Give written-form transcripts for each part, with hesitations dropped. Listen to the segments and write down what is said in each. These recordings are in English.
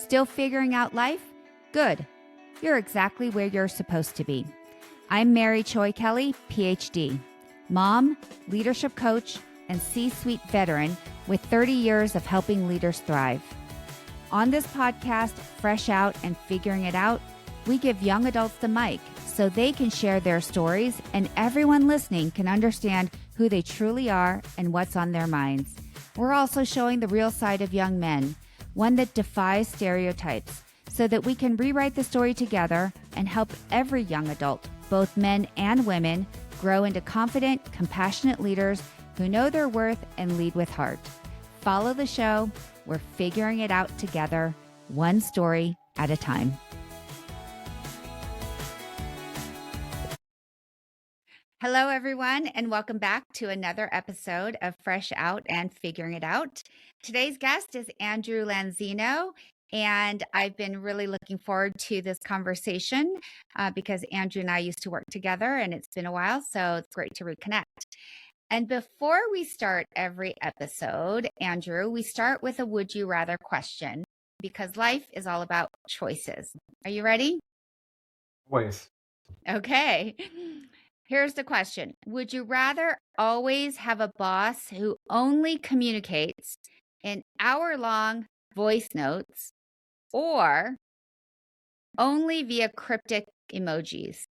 Still figuring out life? Good. You're exactly where you're supposed to be. I'm Mary Choi Kelly, PhD, mom, leadership coach, and C-suite veteran with 30 years of helping leaders thrive. On this podcast, Fresh Out and Figuring It Out, we give young adults the mic so they can share their stories and everyone listening can understand who they truly are and what's on their minds. We're also showing the real side of young men, one that defies stereotypes, so that we can rewrite the story together and help every young adult, both men and women, grow into confident, compassionate leaders who know their worth and lead with heart. Follow the show. We're figuring it out together, one story at a time. Hello, everyone, and welcome back to another episode of Fresh Out and Figuring It Out. Today's guest is Andrew Lanzino, and I've been really looking forward to this conversation because Andrew and I used to work together, and it's been a while, so it's great to reconnect. And before we start every episode, Andrew, we start with a would you rather question because life is all about choices. Are you ready? Always. Okay. Here's the question. Would you rather always have a boss who only communicates in hour-long voice notes or only via cryptic emojis?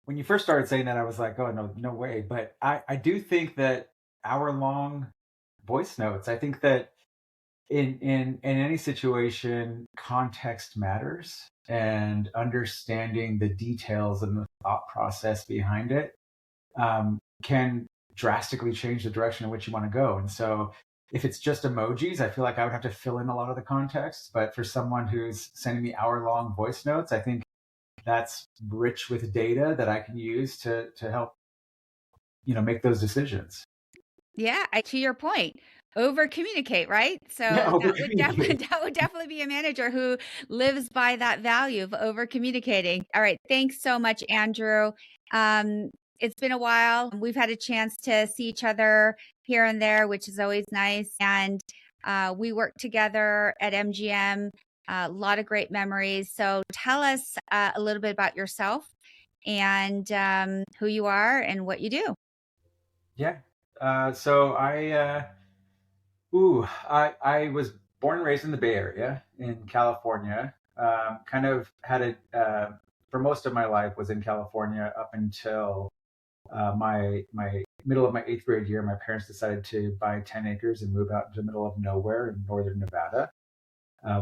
When you first started saying that, I was like, oh, no way. But I do think that hour-long voice notes, I think that in any situation, context matters, and understanding the details and the thought process behind it can drastically change the direction in which you want to go. And so if it's just emojis, I feel like I would have to fill in a lot of the context. But for someone who's sending me hour-long voice notes, I think that's rich with data that I can use to help, make those decisions. Yeah, to your point, over communicate, right? So Yeah, that would definitely be a manager who lives by that value of over communicating. All right, thanks so much, Andrew. It's been a while. We've had a chance to see each other here and there, which is always nice. And we worked together at MGM. A lot of great memories. So tell us a little bit about yourself and who you are and what you do. Yeah. So I was born and raised in the Bay Area in California. Kind of had for most of my life was in California up until my middle of my 8th grade year. My parents decided to buy 10 acres and move out into the middle of nowhere in northern Nevada,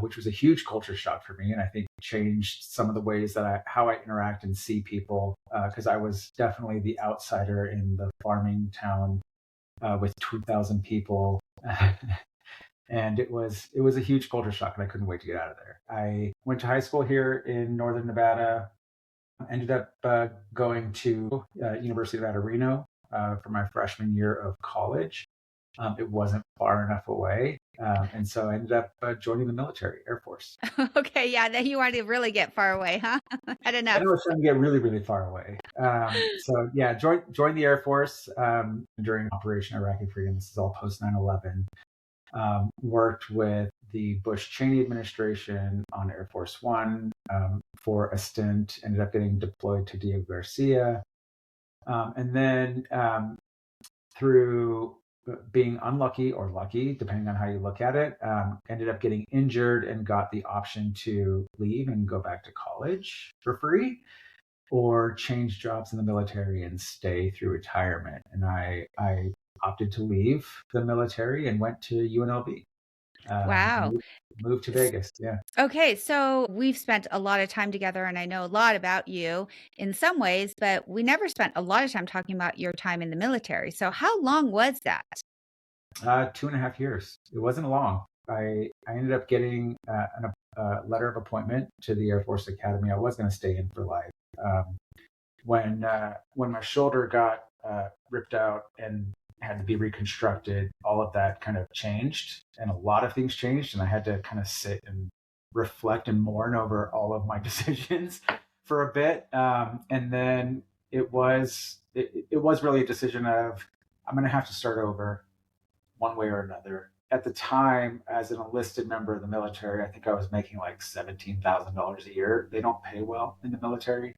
which was a huge culture shock for me, and I think changed some of the ways that how I interact and see people, because I was definitely the outsider in the farming town with 2,000 people. And it was a huge culture shock, and I couldn't wait to get out of there. I went to high school here in northern Nevada, ended up going to University of Nevada, Reno for my freshman year of college. It wasn't far enough away, and so I ended up joining the military, Air Force. Okay, yeah, then you wanted to really get far away, huh? Had enough. I was trying to get really, really far away. So yeah, joined the Air Force during Operation Iraqi Freedom. This is all post 9/11. Worked with the Bush-Cheney administration on Air Force One for a stint. Ended up getting deployed to Diego Garcia, and then through being unlucky or lucky, depending on how you look at it, ended up getting injured and got the option to leave and go back to college for free, or change jobs in the military and stay through retirement. And I opted to leave the military and went to UNLV. Wow. Moved to Vegas. Yeah. Okay, so we've spent a lot of time together and I know a lot about you in some ways, but we never spent a lot of time talking about your time in the military. So how long was that? 2.5 years. It wasn't long. I ended up getting a letter of appointment to the Air Force Academy. I was going to stay in for life. When my shoulder got ripped out and had to be reconstructed, all of that kind of changed, and a lot of things changed, and I had to kind of sit and reflect and mourn over all of my decisions for a bit. And then it was really a decision of, I'm going to have to start over. one way or another. At the time, as an enlisted member of the military, I think I was making like $17,000 a year. They don't pay well in the military.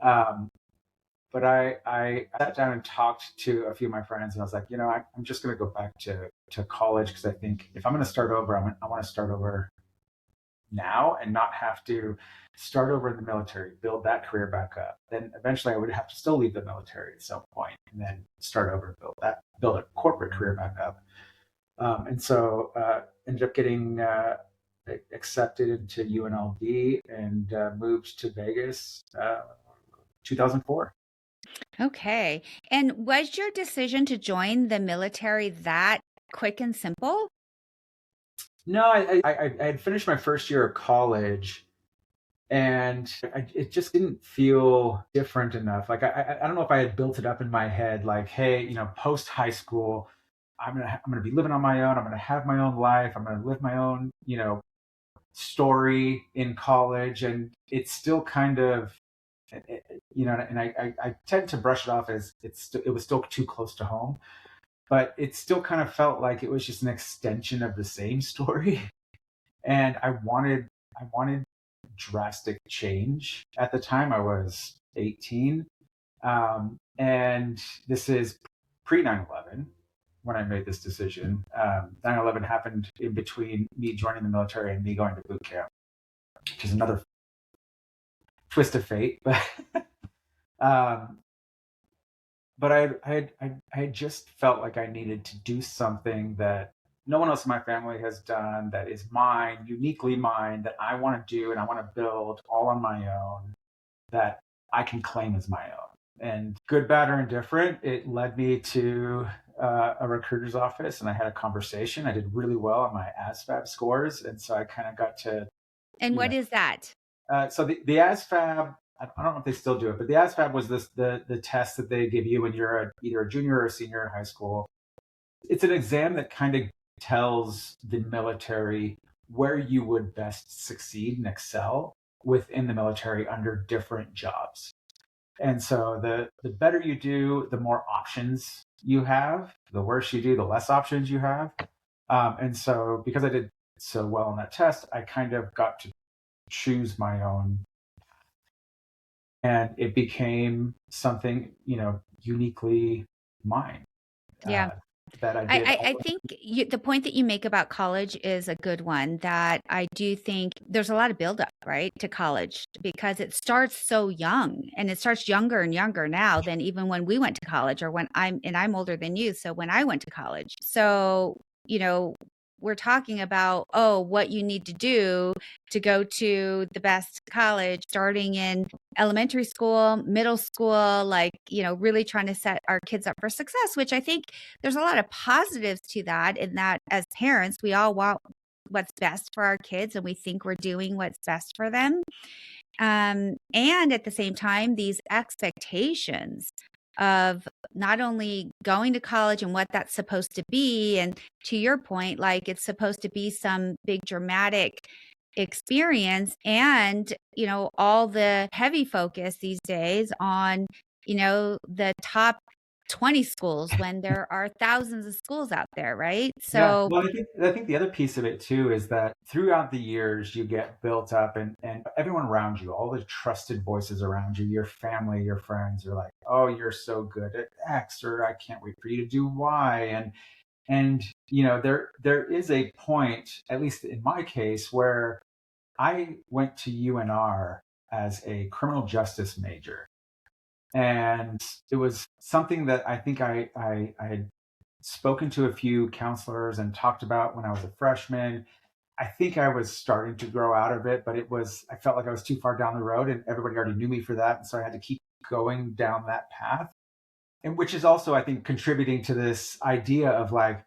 Um, but I sat down and talked to a few of my friends, and I was like, I'm just going to go back to college, because I think if I'm going to start over, I want to start over now and not have to start over in the military, build that career back up. Then eventually I would have to still leave the military at some point and then start over, build a corporate career back up. And so ended up getting accepted into UNLV and moved to Vegas 2004. Okay. And was your decision to join the military that quick and simple? No, I had finished my first year of college, and it just didn't feel different enough. Like I don't know if I had built it up in my head, like, hey, post high school, I'm gonna be living on my own. I'm gonna have my own life. I'm gonna live my own, story in college, and it's still kind of, and I tend to brush it off as it was still too close to home, but it still kind of felt like it was just an extension of the same story. And I wanted drastic change. At the time, I was 18, and this is pre 9/11 when I made this decision. 9/11 happened in between me joining the military and me going to boot camp, which is another twist of fate. But um, but I just felt like I needed to do something that no one else in my family has done, that is mine, uniquely mine, that I want to do and I want to build all on my own, that I can claim as my own. And good, bad, or indifferent, it led me to a recruiter's office, and I had a conversation. I did really well on my ASVAB scores, and so I kind of got to. And what is that? So the ASVAB, I don't know if they still do it, but the ASVAB was the test that they give you when you're either a junior or a senior in high school. It's an exam that kind of tells the military where you would best succeed and excel within the military under different jobs. And so the better you do, the more options you have. The worse you do, the less options you have. And so because I did so well on that test, I kind of got to choose my own, and it became something, uniquely mine. Yeah. That I did. I think the point that you make about college is a good one, that I do think there's a lot of buildup, right, to college, because it starts so young, and it starts younger and younger now than even when we went to college, or I'm older than you. So when I went to college, so, we're talking about, what you need to do to go to the best college, starting in elementary school, middle school, like, really trying to set our kids up for success, which I think there's a lot of positives to that, in that as parents, we all want what's best for our kids, and we think we're doing what's best for them. And at the same time, these expectations of not only going to college and what that's supposed to be, and to your point, like, it's supposed to be some big dramatic experience, and all the heavy focus these days on the top 20 schools, when there are thousands of schools out there, right? Yeah. So Well, I think the other piece of it too is that throughout the years you get built up, and everyone around you, all the trusted voices around you, your family, your friends are like, oh, you're so good at X, or I can't wait for you to do Y. And there is a point, at least in my case, where I went to UNR as a criminal justice major. And it was something that I think I had spoken to a few counselors and talked about when I was a freshman. I think I was starting to grow out of it, but I felt like I was too far down the road, and everybody already knew me for that. And so I had to keep going down that path. And which is also, I think, contributing to this idea of like,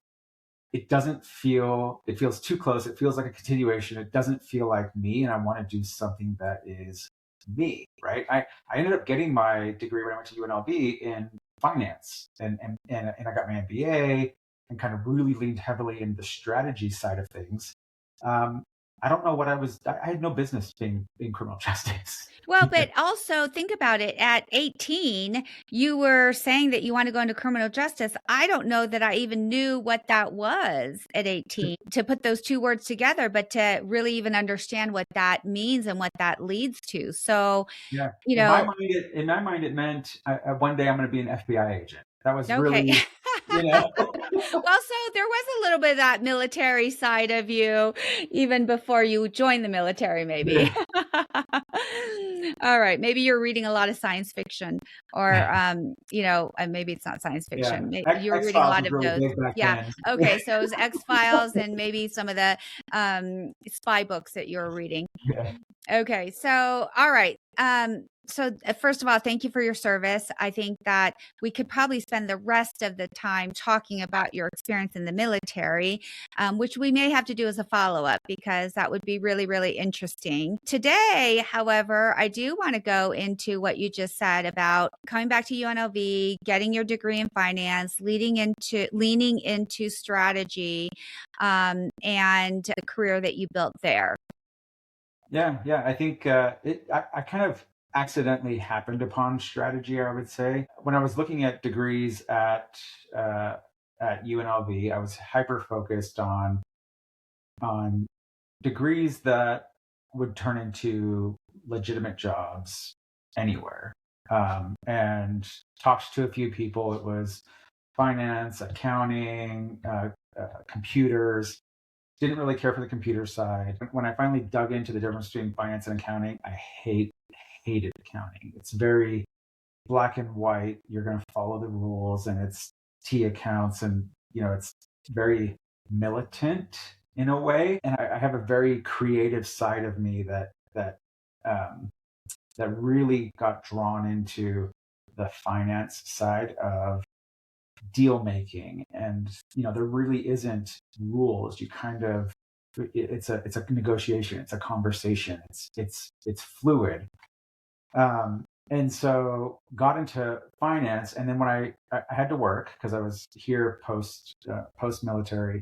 it feels too close. It feels like a continuation. It doesn't feel like me. And I want to do something that is me, right? I ended up getting my degree when I went to UNLV in finance, and I got my MBA, and kind of really leaned heavily in the strategy side of things. I don't know what I had no business being in criminal justice. Well, but also think about it. At 18, you were saying that you want to go into criminal justice. I don't know that I even knew what that was at 18 to put those two words together, but to really even understand what that means and what that leads to. So, Yeah. you know, In my mind, it meant one day I'm going to be an FBI agent. That was okay. really, you know. Well, so there was a little bit of that military side of you even before you joined the military, maybe. Yeah. All right. Maybe you're reading a lot of science fiction or, maybe it's not science Yeah. fiction. You were reading a X-Files lot was of really those. big back Yeah. then. Okay. So it was X-Files and maybe some of the spy books that you were reading. Yeah. Okay. So, all right. First of all, thank you for your service. I think that we could probably spend the rest of the time talking about your experience in the military, which we may have to do as a follow-up because that would be really, really interesting. Today, however, I do want to go into what you just said about coming back to UNLV, getting your degree in finance, leaning into strategy, and the career that you built there. Yeah. I think I kind of accidentally happened upon strategy, I would say. When I was looking at degrees uh, at UNLV, I was hyper focused on degrees that would turn into legitimate jobs anywhere. And talked to a few people. It was finance, accounting, computers. Didn't really care for the computer side. When I finally dug into the difference between finance and accounting, I hated accounting. It's very black and white. You're going to follow the rules, and it's T accounts, and it's very militant in a way. And I have a very creative side of me um, that really got drawn into the finance side of deal making. And there really isn't rules. You kind of it's a negotiation, it's a conversation, it's fluid. And so got into finance, and then when I had to work because I was here post military,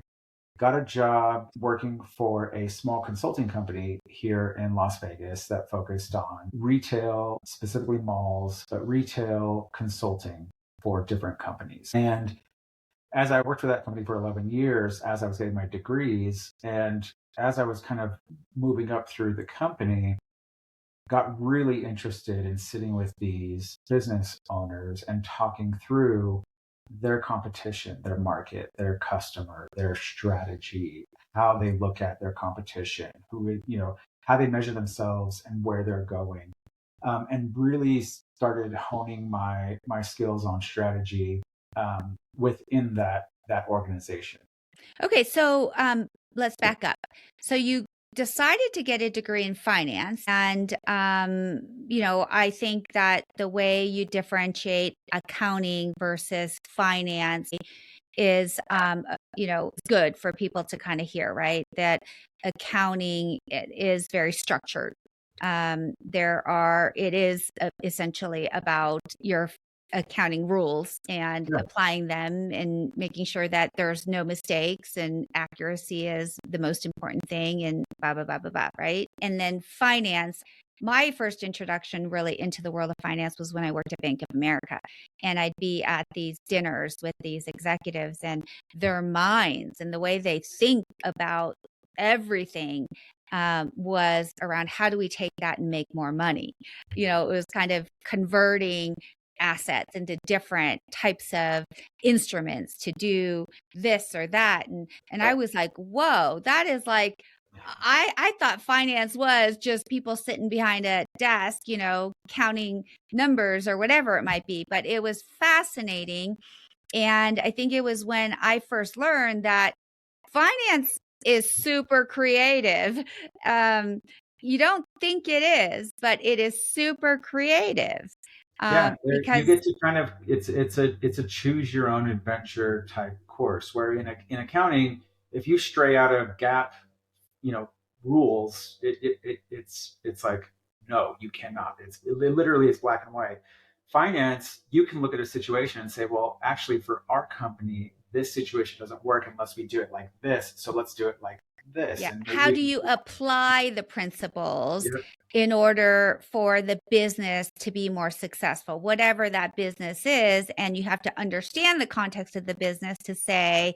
got a job working for a small consulting company here in Las Vegas that focused on retail, specifically malls, but retail consulting for different companies. And as I worked for that company for 11 years, as I was getting my degrees, and as I was kind of moving up through the company, got really interested in sitting with these business owners and talking through their competition, their market, their customer, their strategy, how they look at their competition, how they measure themselves and where they're going, and really started honing my skills on strategy within that organization. Okay, so let's back up. So you decided to get a degree in finance, and I think that the way you differentiate accounting versus finance is good for people to kind of hear, right? That accounting is very structured. It is essentially about your accounting rules and Yeah. applying them and making sure that there's no mistakes, and accuracy is the most important thing, and blah, blah, blah, blah, blah, right? And then finance. My first introduction really into the world of finance was when I worked at Bank of America, and I'd be at these dinners with these executives, and their minds and the way they think about everything was around how do we take that and make more money. It was kind of converting assets into different types of instruments to do this or that. And I was like, whoa, that is like, I thought finance was just people sitting behind a desk, counting numbers or whatever it might be. But it was fascinating. And I think it was when I first learned that finance is super creative. You don't think it is, but it is super creative. You Because get to kind of it's a choose your own adventure type course where in accounting, if you stray out of gap, rules, it's like, no, you cannot. It literally is black and white. Finance, you can look at a situation and say, well, actually, for our company, this situation doesn't work unless we do it like this. So let's do it like this, Yeah. and maybe How you do can you apply the principles do it. in order for the business to be more successful, whatever that business is? And you have to understand the context of the business to say,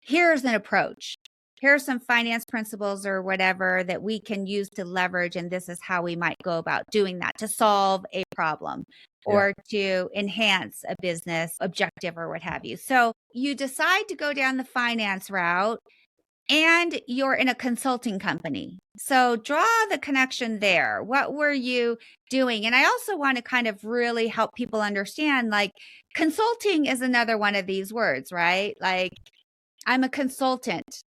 here's an approach. Here are some finance principles or whatever that we can use to leverage. And this is how we might go about doing that to solve a problem Yeah, or to enhance a business objective or what have you. So you decide to go down the finance route and you're in a consulting company. So draw the connection there. What were you doing? And I also want to kind of really help people understand like consulting is another one of these words, right? Like I'm a consultant.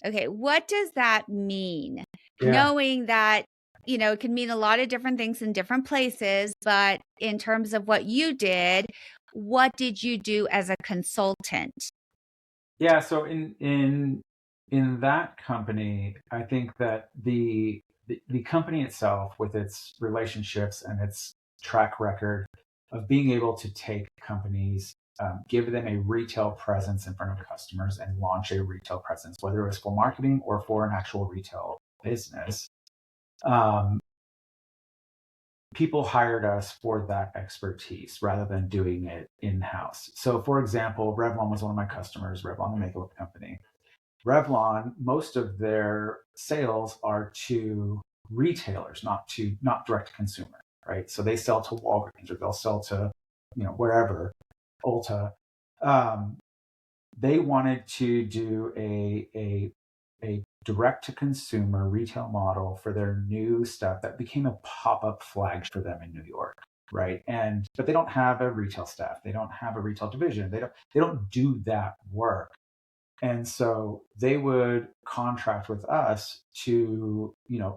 Okay, what does that mean? yeah, Knowing that, it can mean a lot of different things in different places, but in terms of what you did, what did you do as a consultant? yeah. So in that company, I think that the company itself, with its relationships and its track record of being able to take companies, give them a retail presence in front of customers, and launch a retail presence, whether it was for marketing or for an actual retail business. Um, People hired us for that expertise rather than doing it in house. So, for example, Revlon was one of my customers, Revlon, the makeup company. Revlon, most of their sales are to retailers, not direct to consumer, right? So they sell to Walgreens or they'll sell to, wherever, Ulta. Um, they wanted to do a direct to consumer retail model for their new stuff that became a pop-up flag for them in New York, right? But they don't have a retail staff, they don't have a retail division, they don't do that work. And so they would contract with us to,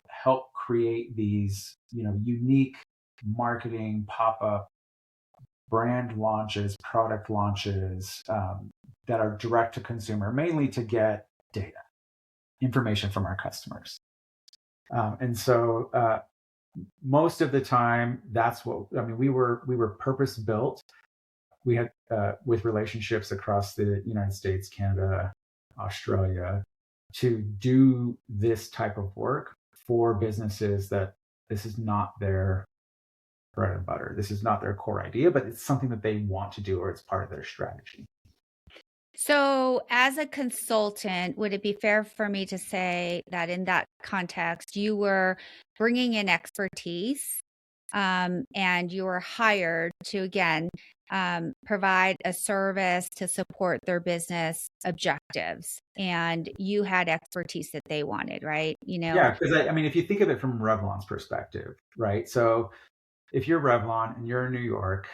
help create these, unique marketing pop-up brand launches, product launches, that are direct to consumer, mainly to get data, information from our customers. And so most of the time, that's what I mean. We were purpose built. We had with relationships across the United States, Canada, Australia, to do this type of work for businesses that this is not their bread and butter. This is not their core idea, but it's something that they want to do or it's part of their strategy. So, as a consultant, would it be fair for me to say that in that context, you were bringing in expertise and you were hired to, again, provide a service to support their business objectives? And you had expertise that they wanted, right? Yeah, because I mean, if you think of it from Revlon's perspective, right? So if you're Revlon and you're in New York,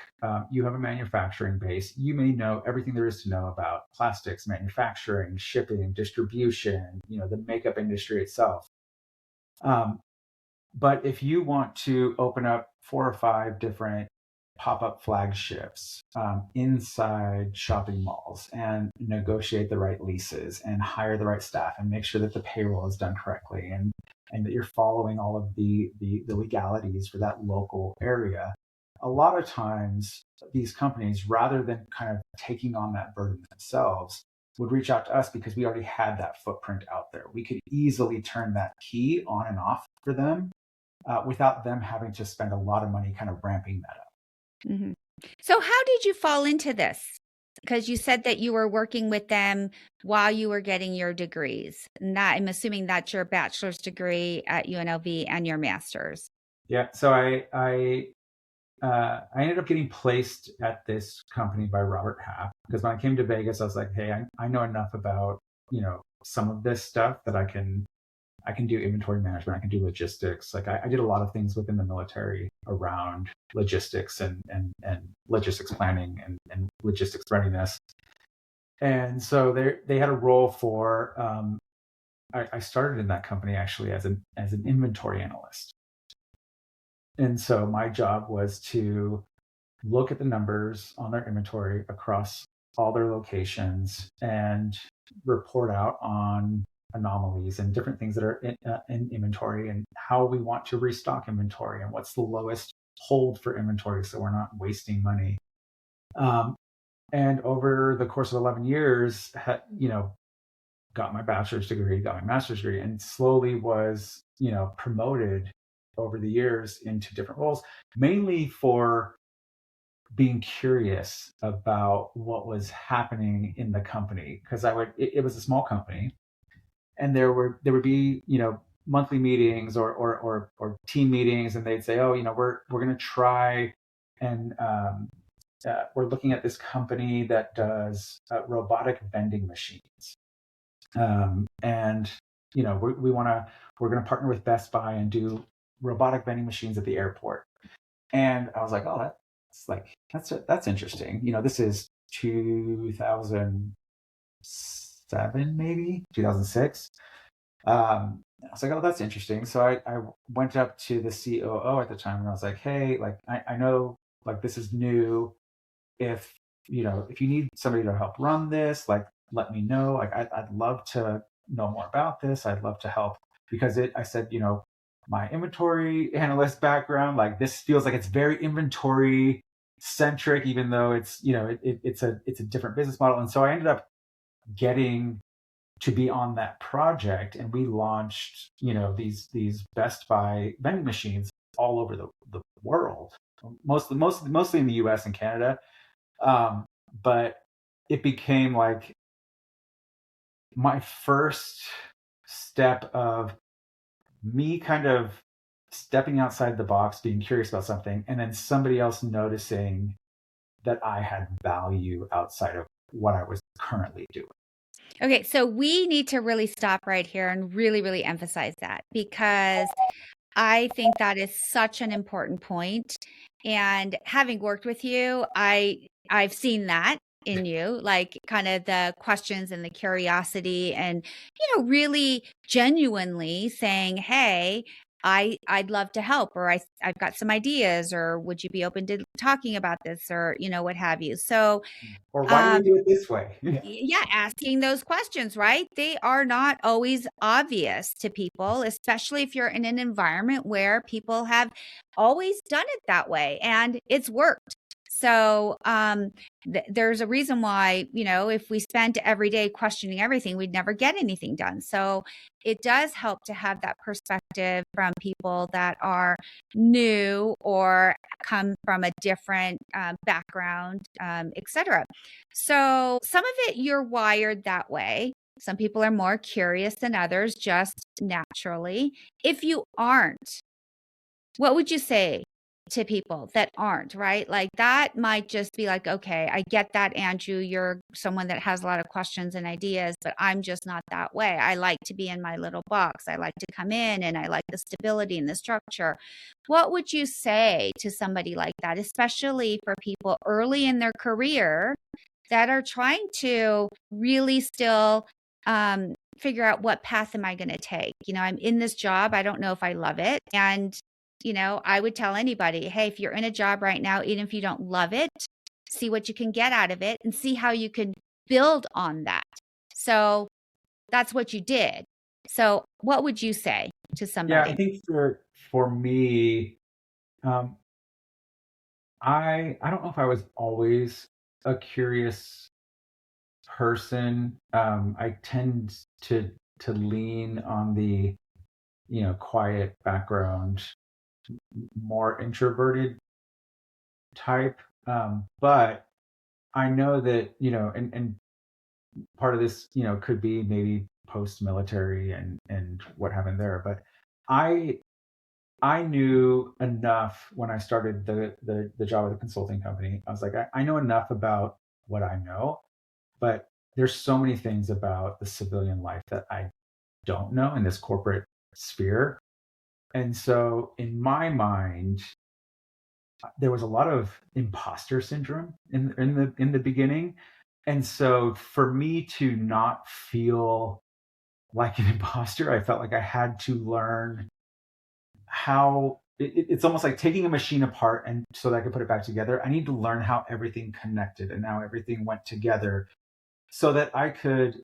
you have a manufacturing base. You may know everything there is to know about plastics, manufacturing, shipping, distribution, the makeup industry itself. Um, but if you want to open up 4 or 5 different pop-up flagships inside shopping malls and negotiate the right leases and hire the right staff and make sure that the payroll is done correctly and that you're following all of the legalities for that local area, a lot of times these companies, rather than kind of taking on that burden themselves, would reach out to us because we already had that footprint out there. We could easily turn that key on and off for them without them having to spend a lot of money kind of ramping that up. Mhm. So, how did you fall into this? Because you said that you were working with them while you were getting your degrees. And that I'm assuming that's your bachelor's degree at UNLV and your master's. Yeah. So I ended up getting placed at this company by Robert Half because when I came to Vegas, I was like, hey, I know enough about some of this stuff that I can do inventory management. I can do logistics. Like I did a lot of things within the military around logistics and logistics planning and logistics readiness. And so they had a role for. I started in that company actually as an inventory analyst. And so my job was to look at the numbers on their inventory across all their locations and report out on anomalies and different things that are in inventory and how we want to restock inventory and what's the lowest hold for inventory so we're not wasting money. And over the course of 11 years, got my bachelor's degree, got my master's degree, and slowly was, promoted over the years into different roles, mainly for being curious about what was happening in the company. Because it was a small company, and there would be, monthly meetings or team meetings, and they'd say, oh, we're going to try and we're looking at this company that does robotic vending machines, and we're going to partner with Best Buy and do robotic vending machines at the airport. And I was like, oh, that's interesting. This is 2007, maybe 2006. I was like, oh, that's interesting. So I went up to the COO at the time, and I was like, hey, like, I know, like, this is new. If if you need somebody to help run this, like, let me know. Like, I'd love to know more about this. I'd love to help, because I said, my inventory analyst background, like, this feels like it's very inventory centric, even though it's, it's a different business model. And so I ended up getting to be on that project, and we launched, these Best Buy vending machines all over the world, mostly in the US and Canada. But it became like my first step of me kind of stepping outside the box, being curious about something, and then somebody else noticing that I had value outside of what I was currently doing. Okay, so we need to really stop right here and really, really emphasize that, because I think that is such an important point. And having worked with you, I've seen that in you, like, kind of the questions and the curiosity, and really genuinely saying, "Hey, I'd love to help," or I've got some ideas, or would you be open to talking about this, or what have you. So, Or why do we um, do it this way? yeah, asking those questions, right? They are not always obvious to people, especially if you're in an environment where people have always done it that way and it's worked. So, there's a reason why, if we spent every day questioning everything, we'd never get anything done. So it does help to have that perspective from people that are new or come from a different background, etc. So some of it, you're wired that way. Some people are more curious than others, just naturally. If you aren't, what would you say to people that aren't, right? Like, that might just be like, okay, I get that, Andrew. You're someone that has a lot of questions and ideas, but I'm just not that way. I like to be in my little box. I like to come in, and I like the stability and the structure. What would you say to somebody like that, especially for people early in their career that are trying to really still figure out, what path am I going to take? I'm in this job. I don't know if I love it. And, I would tell anybody, hey, if you're in a job right now, even if you don't love it, see what you can get out of it and see how you can build on that. So that's what you did. So what would you say to Yeah, somebody? I think for me, um, I don't know if I was always a curious person. I tend to lean on the, quiet background, more introverted type. But I know that, and part of this, could be maybe post-military and what happened there. But I I knew enough when I started the job at the consulting company. I was like, I know enough about what I know, but there's so many things about the civilian life that I don't know in this corporate sphere. And so in my mind, there was a lot of imposter syndrome in the beginning. And so for me to not feel like an imposter, I felt like I had to learn how it's almost like taking a machine apart, and so that I could put it back together. I need to learn how everything connected and how everything went together, so that I could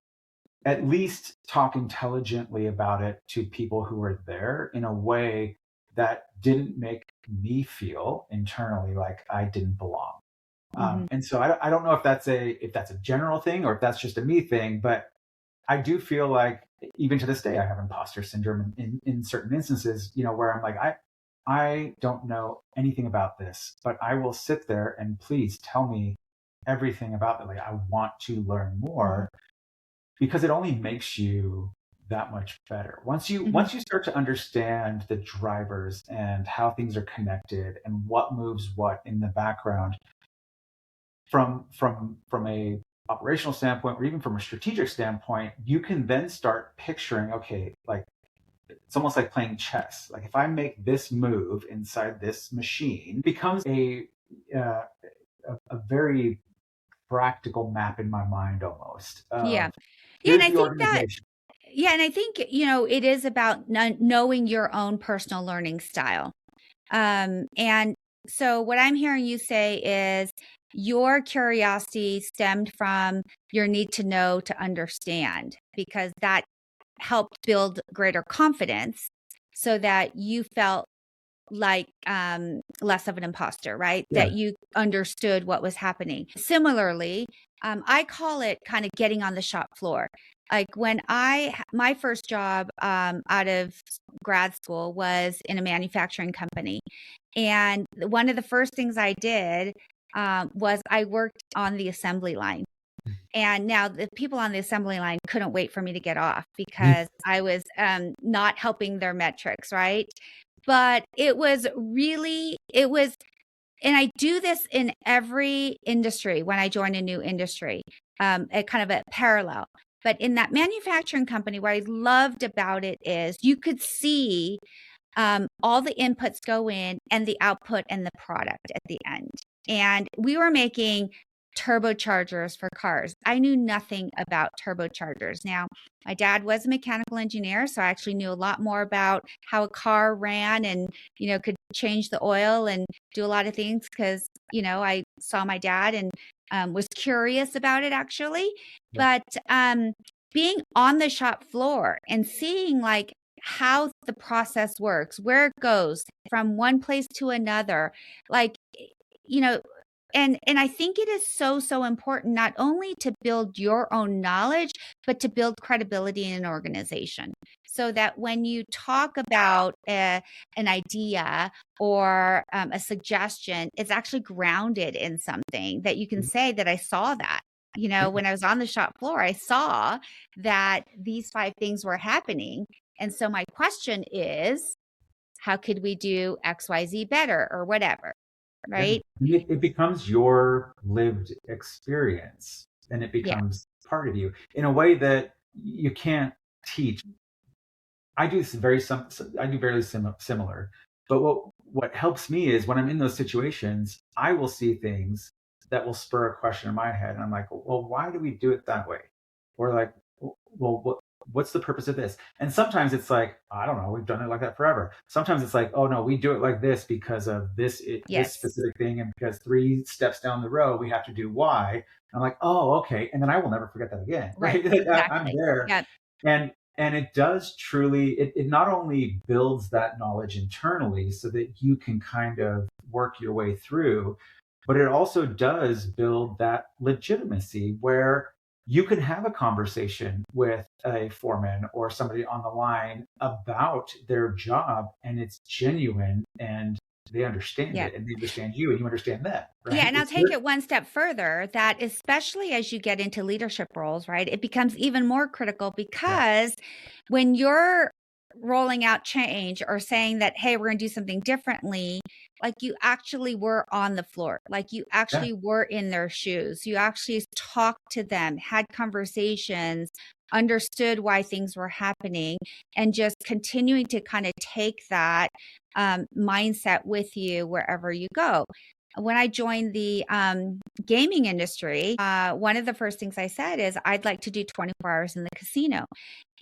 at least talk intelligently about it to people who were there in a way that didn't make me feel internally like I didn't belong. Mm-hmm. And so I don't know if that's a general thing or if that's just a me thing, but I do feel like even to this day, I have imposter syndrome in certain instances, where I'm like, I don't know anything about this, but I will sit there and please tell me everything about it. Like, I want to learn more because it only makes you that much better. Once you start to understand the drivers and how things are connected and what moves what in the background from a operational standpoint or even from a strategic standpoint, you can then start picturing, okay, like it's almost like playing chess. Like if I make this move inside this machine, it becomes uh, a very practical map in my mind almost Yeah. of Yeah. And here's I the think that, organization. yeah. And I think, it is about knowing your own personal learning style. And so what I'm hearing you say is your curiosity stemmed from your need to know to understand, because that helped build greater confidence so that you felt like less of an imposter, right? Yeah. That you understood what was happening. Similarly, I call it kind of getting on the shop floor. Like when my first job out of grad school was in a manufacturing company. And one of the first things I did was I worked on the assembly line. And now the people on the assembly line couldn't wait for me to get off because I was not helping their metrics, right? But and I do this in every industry when I join a new industry, a kind of a parallel. But in that manufacturing company, what I loved about it is you could see all the inputs go in and the output and the product at the end. And we were making turbochargers for cars. I knew nothing about turbochargers. Now, my dad was a mechanical engineer, so I actually knew a lot more about how a car ran and, could change the oil and do a lot of things because, I saw my dad and was curious about it actually. Yeah. But being on the shop floor and seeing like how the process works, where it goes from one place to another, like, you know, and I think it is so important not only to build your own knowledge, but to build credibility in an organization. So that when you talk about an idea or a suggestion, it's actually grounded in something that you can say that I saw that. When I was on the shop floor, I saw that these 5 things were happening. And so my question is, how could we do XYZ better or whatever? Yeah. Right? It becomes your lived experience and it Yeah. becomes part of you in a way that you can't teach. I do this I do very similar, but what helps me is when I'm in those situations, I will see things that will spur a question in my head, and I'm like, well, why do we do it that way? Or like, well, what's the purpose of this? And sometimes it's like, I don't know, we've done it like that forever. Sometimes it's like, oh no, we do it like this because of this Yes. specific thing, and because 3 steps down the road we have to do Y. And I'm like, oh, okay, and then I will never forget that again, Right. right? I'm Exactly. there, Yeah. and it does truly, it not only builds that knowledge internally so that you can kind of work your way through, but it also does build that legitimacy where you can have a conversation with a foreman or somebody on the line about their job and it's genuine and they understand Yeah. it and they understand you and you understand them, Yeah, right? and I'll take it one step further that especially as you get into leadership roles, right, it becomes even more critical Yeah. because when you're rolling out change or saying that, hey, we're going to do something differently, like you actually were on the floor, like you Yeah. actually were in their shoes, you actually talked to them, had conversations, understood why things were happening, and just continuing to kind of take that mindset with you wherever you go. When I joined the gaming industry, one of the first things I said is I'd like to do 24 hours in the casino.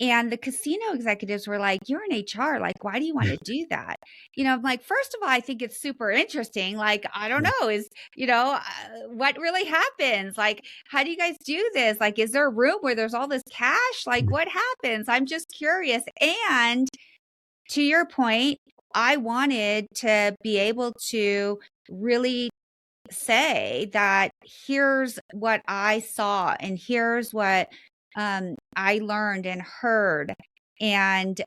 And the casino executives were like, you're in HR. Like, why do you want to do that? I'm like, first of all, I think it's super interesting. Like, I don't know, what really happens? Like, how do you guys do this? Like, is there a room where there's all this cash? Like, what happens? I'm just curious. And to your point, I wanted to be able to really say that here's what I saw and here's what I learned and heard, and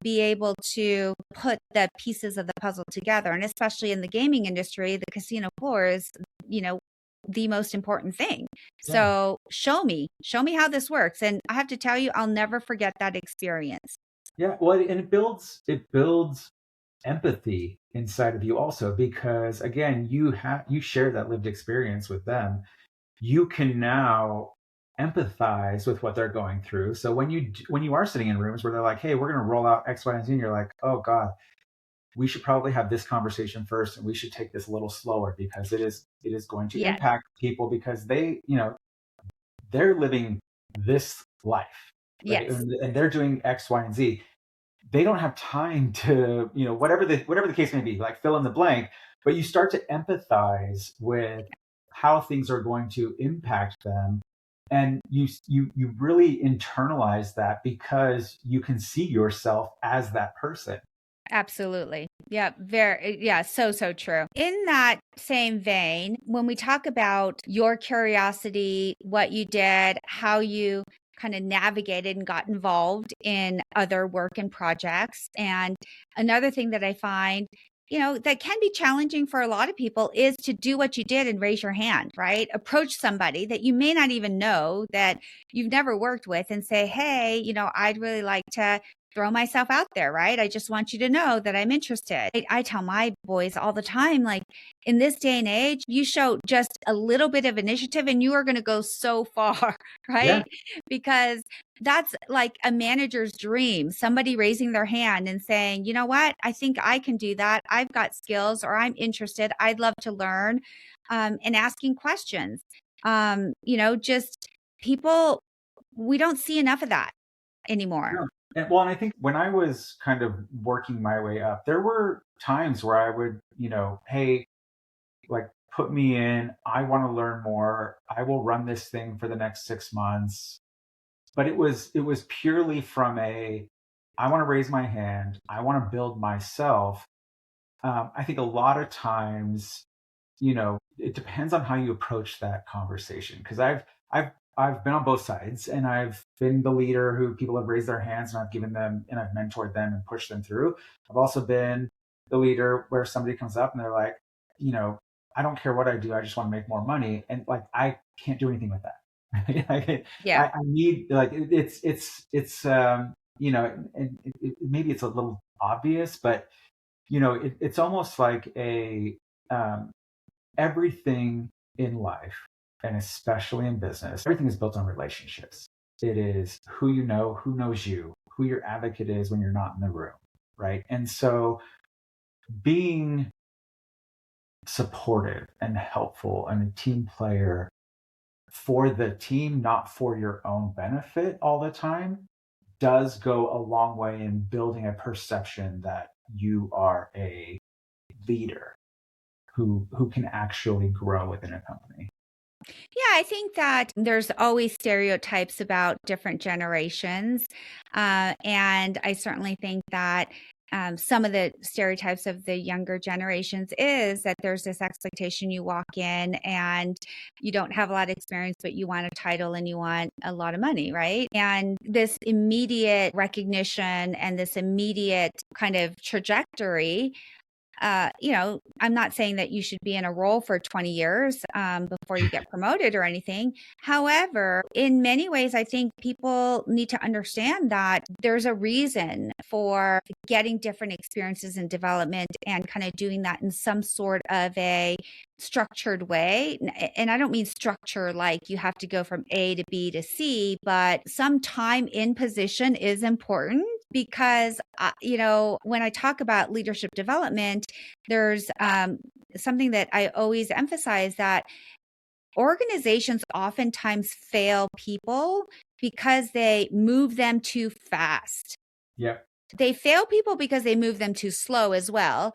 be able to put the pieces of the puzzle together. And especially in the gaming industry, the casino floor is, the most important thing. Yeah. So show me how this works. And I have to tell you, I'll never forget that experience. Yeah. Well, and it builds empathy inside of you also, because again, you share that lived experience with them. You can now empathize with what they're going through. So when you are sitting in rooms where they're like, "Hey, we're going to roll out X, Y, and Z," and you're like, "Oh God, we should probably have this conversation first, and we should take this a little slower because it is going to Yes, impact people because they're living this life, right? yes, And they're doing X, Y, and Z. They don't have time to, whatever the case may be, like fill in the blank, but you start to empathize with how things are going to impact them. And you really internalize that because you can see yourself as that person. absolutely. Yeah, very, yeah, so, so true. In that same vein, when we talk about your curiosity, what you did, how you kind of navigated and got involved in other work and projects. And another thing that I find, that can be challenging for a lot of people is to do what you did and raise your hand, right? Approach somebody that you may not even know, that you've never worked with, and say, hey, I'd really like to throw myself out there, right? I just want you to know that I'm interested. I tell my boys all the time, like, in this day and age, you show just a little bit of initiative and you are going to go so far, Yeah, right? Because that's like a manager's dream, somebody raising their hand and saying, you know what, I think I can do that. I've got skills, or I'm interested. I'd love to learn, and asking questions. Just people, we don't see enough of that anymore. yeah. And I think when I was kind of working my way up, there were times where I would, hey, like put me in. I want to learn more. I will run this thing for the next 6 months. But it was purely from I want to raise my hand. I want to build myself. I think a lot of times, it depends on how you approach that conversation. Because I've been on both sides, and I've been the leader who people have raised their hands, and I've given them and I've mentored them and pushed them through. I've also been the leader where somebody comes up and they're like, you know, I don't care what I do, I just want to make more money, and like I can't do anything with that. I, Yeah. I need like it's and maybe it's a little obvious, but it's almost like um, everything in life, and especially in business, everything is built on relationships. It is who you know, who knows you, who your advocate is when you're not in the room, right? And so being supportive and helpful and a team player for the team, not for your own benefit all the time, does go a long way in building a perception that you are a leader who can actually grow within a company. Yeah, I think that there's always stereotypes about different generations. And I certainly think that some of the stereotypes of the younger generations is that there's this expectation, you walk in and you don't have a lot of experience, but you want a title and you want a lot of money, right? And this immediate recognition and this immediate kind of trajectory, I'm not saying that you should be in a role for 20 years before you get promoted or anything. However, in many ways, I think people need to understand that there's a reason for getting different experiences and development and kind of doing that in some sort of a structured way. And I don't mean structure like you have to go from A to B to C, but some time in position is important because, when I talk about leadership development, there's something that I always emphasize, that organizations oftentimes fail people because they move them too fast. Yep. They fail people because they move them too slow as well.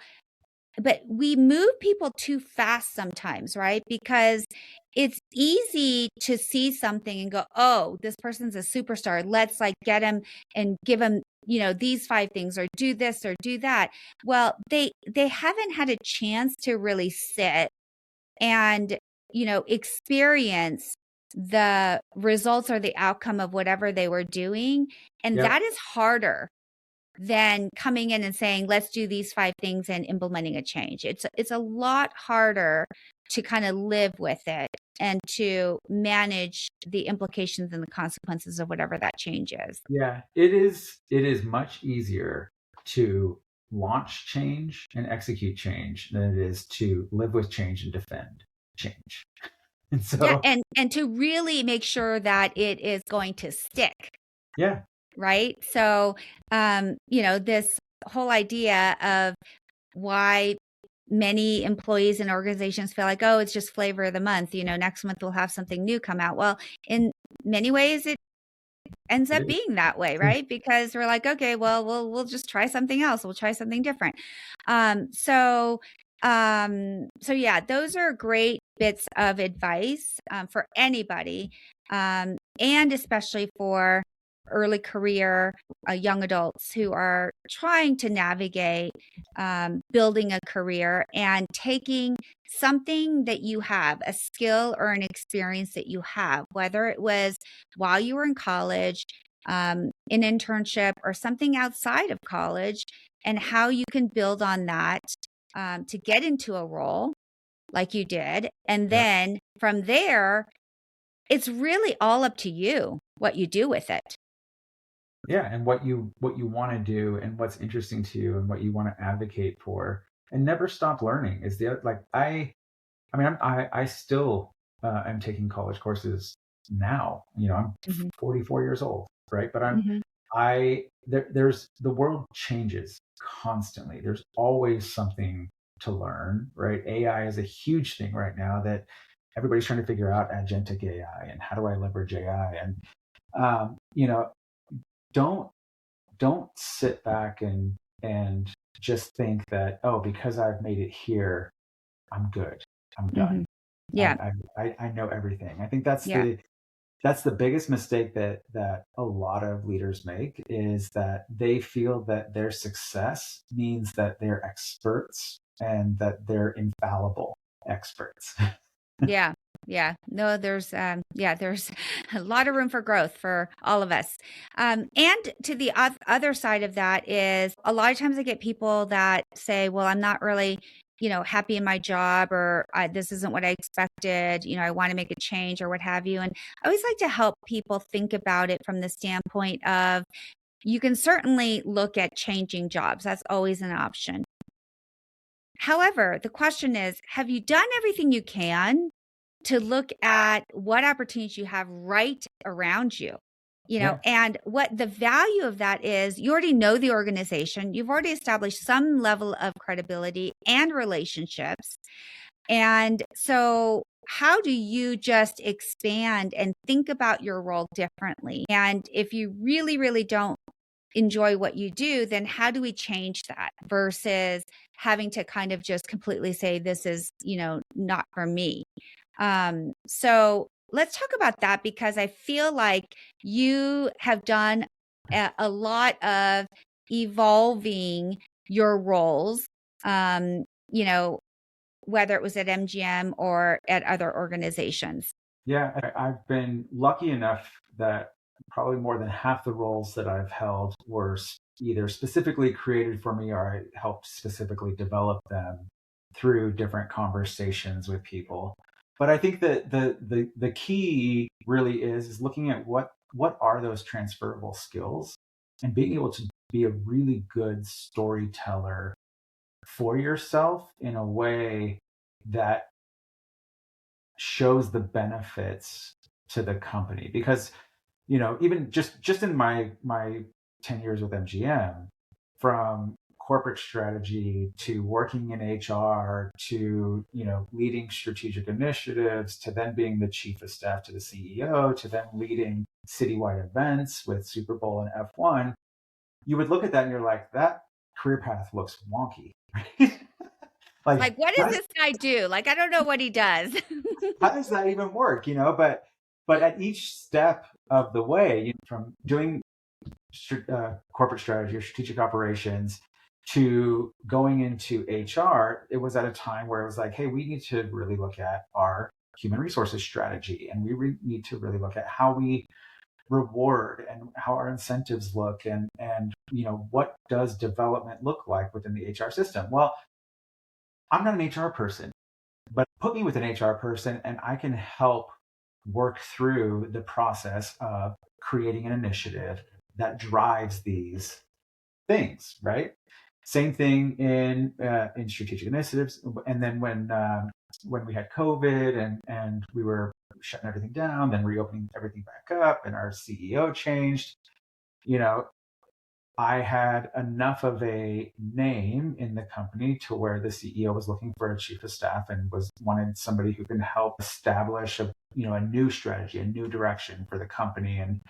But we move people too fast sometimes, right? Because it's easy to see something and go, oh, this person's a superstar. Let's like get him and give him, these 5 things, or do this or do that. Well, they haven't had a chance to really sit and, experience the results or the outcome of whatever they were doing. And Yep. that is harder than coming in and saying, let's do these 5 things and implementing a change. It's a lot harder to kind of live with it and to manage the implications and the consequences of whatever that change is. Yeah, it is. It is much easier to launch change and execute change than it is to live with change and defend change. And Yeah, so, and to really make sure that it is going to stick, yeah, right? So, this whole idea of why many employees and organizations feel like, oh, it's just flavor of the month. Next month we'll have something new come out. Well, in many ways, it ends it up is. being that way, right? Because we're like, okay, well, we'll just try something else. We'll try something different. So yeah, those are great bits of advice for anybody, and especially for early career young adults who are trying to navigate building a career and taking something that you have, a skill or an experience that you have, whether it was while you were in college, an internship, or something outside of college, and how you can build on that to get into a role like you did. And Yep. then from there, it's really all up to you what you do with it. Yeah, and what you want to do and what's interesting to you and what you want to advocate for, and never stop learning is the like I mean I still am taking college courses now. I'm Mhm. 44 years old, right? But Mhm. there's the world changes constantly. There's always something to learn, right? AI is a huge thing right now that everybody's trying to figure out agentic AI and how do I leverage AI, and um, you know don't don't sit back and just think that, oh, because I've made it here, I'm good, I'm done. Mhm. I Yeah. I know everything. I think Yeah. that's the biggest mistake that a lot of leaders make, is that they feel that their success means that they're experts and that they're infallible experts. Yeah. Yeah. No, there's a lot of room for growth for all of us. And to the other side of that is a lot of times I get people that say, well, I'm not really, happy in my job, or this isn't what I expected. I want to make a change or what have you. And I always like to help people think about it from the standpoint of you can certainly look at changing jobs. That's always an option. However, the question is, have you done everything you can to look at what opportunities you have right around you? Yeah, And what the value of that is, you already know the organization, you've already established some level of credibility and relationships. And so, how do you just expand and think about your role differently? And if you really, really don't enjoy what you do, then how do we change that versus having to kind of just completely say, this is, not for me? So let's talk about that, because I feel like you have done a lot of evolving your roles, um, you know, whether it was at MGM or at other organizations. yeah. I've been lucky enough that probably more than half the roles that I've held were either specifically created for me, or I helped specifically develop them through different conversations with people. But I think that the key really is looking at what are those transferable skills, and being able to be a really good storyteller for yourself in a way that shows the benefits to the company. Because even just in my 10 years with MGM, from corporate strategy to working in HR to leading strategic initiatives, to then being the chief of staff to the CEO, to then leading citywide events with Super Bowl and F1, you would look at that and you're like, that career path looks wonky, right? It's Like, like, what does this guy do? Like, I don't know what he does. how does that even work? But at each step of the way, from doing corporate strategy or strategic operations to going into HR, it was at a time where it was like, hey, we need to really look at our human resources strategy. And we need to really look at how we reward and how our incentives look, and what does development look like within the HR system. Well, I'm not an HR person, but put me with an HR person and I can help work through the process of creating an initiative that drives these things, right? Same thing in strategic initiatives. And then when we had COVID and we were shutting everything down, then reopening everything back up, and our CEO changed, you know, I had enough of a name in the company to where the CEO was looking for a chief of staff and wanted somebody who can help establish a new strategy, a new direction for the company, and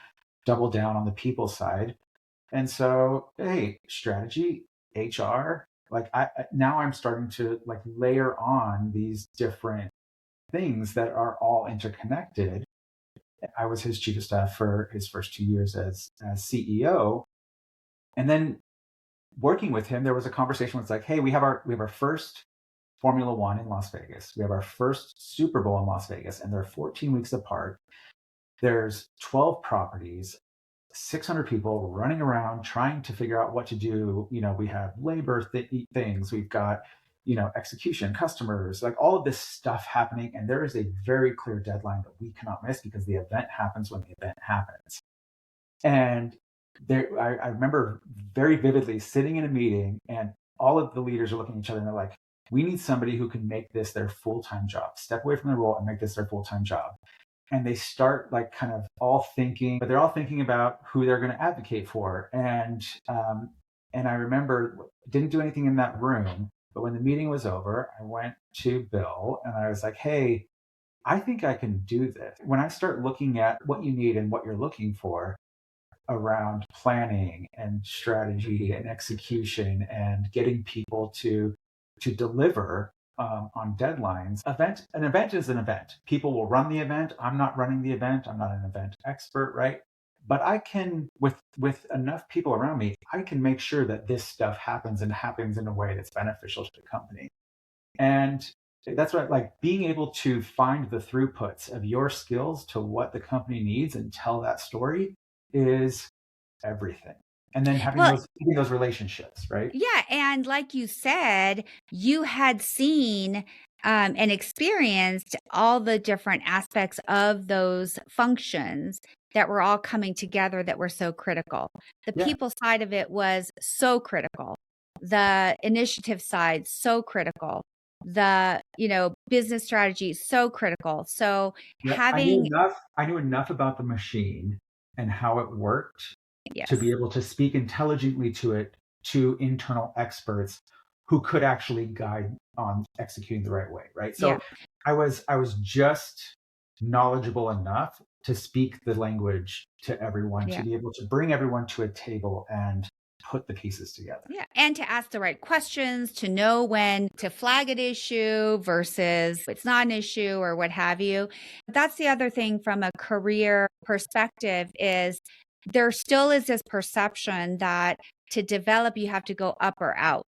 double down on the people side. And so, hey, strategy, HR, like now I'm starting to like layer on these different things that are all interconnected. I was his chief of staff for his first 2 years as CEO. And then working with him, there was a conversation where it's like, hey, we have our first Formula One in Las Vegas. We have our first Super Bowl in Las Vegas, and they're 14 weeks apart. There's 12 properties, 600 people running around trying to figure out what to do. We have labor things. We've got, execution, customers, like all of this stuff happening. And there is a very clear deadline that we cannot miss because the event happens when the event happens. And I remember very vividly sitting in a meeting and all of the leaders are looking at each other and they're like, we need somebody who can make this their full-time job, step away from their role and make this their full-time job. And they start like kind of all thinking, but they're all thinking about who they're going to advocate for. And I remember didn't do anything in that room, but when the meeting was over, I went to Bill and I was like, hey, I think I can do this. When I start looking at what you need and what you're looking for around planning and strategy and execution and getting people to deliver on deadlines. An event is an event. People will run the event. I'm not running the event. I'm not an event expert, right? But I can, with enough people around me, I can make sure that this stuff happens and happens in a way that's beneficial to the company. And that's what, like, being able to find the throughputs of your skills to what the company needs and tell that story is everything. And then having those relationships, right? Yeah. And like you said, you had seen and experienced all the different aspects of those functions that were all coming together that were so critical. The people side of it was so critical. The initiative side, so critical. The, business strategy, so critical. So I knew enough about the machine and how it worked to be able to speak intelligently to it, to internal experts who could actually guide on executing the right way, right? So I was just knowledgeable enough to speak the language to everyone, to be able to bring everyone to a table and put the pieces together. Yeah. And to ask the right questions, to know when to flag an issue versus it's not an issue or what have you. That's the other thing from a career perspective is there still is this perception that to develop, you have to go up or out,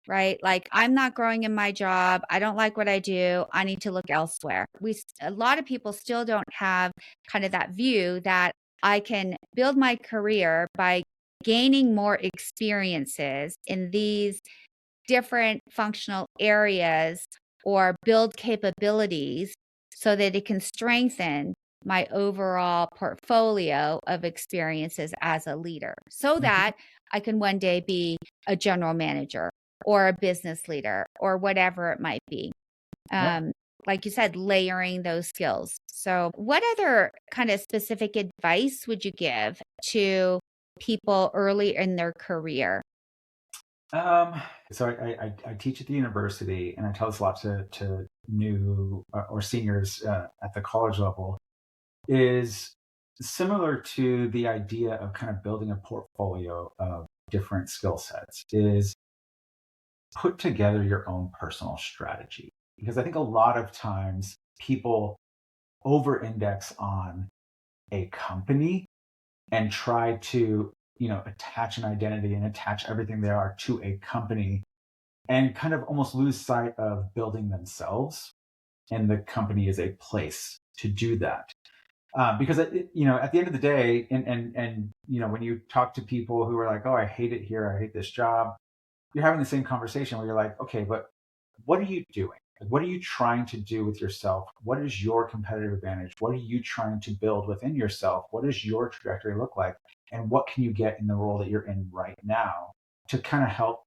right? Like, I'm not growing in my job. I don't like what I do. I need to look elsewhere. A lot of people still don't have kind of that view that I can build my career by gaining more experiences in these different functional areas or build capabilities so that it can strengthen my overall portfolio of experiences as a leader so that I can one day be a general manager or a business leader or whatever it might be. Like you said, layering those skills. So what other kind of specific advice would you give to people early in their career? So I teach at the university, and I tell this a lot to new or seniors at the college level, is similar to the idea of kind of building a portfolio of different skill sets, is put together your own personal strategy. Because I think a lot of times people over-index on a company and try to attach an identity and attach everything they are to a company and kind of almost lose sight of building themselves. and the company is a place to do that. Because at the end of the day, and when you talk to people who are like, oh, I hate it here, I hate this job, you're having the same conversation where you're like, okay, but what are you doing? Like, what are you trying to do with yourself? What is your competitive advantage? What are you trying to build within yourself? What does your trajectory look like? And what can you get in the role that you're in right now to kind of help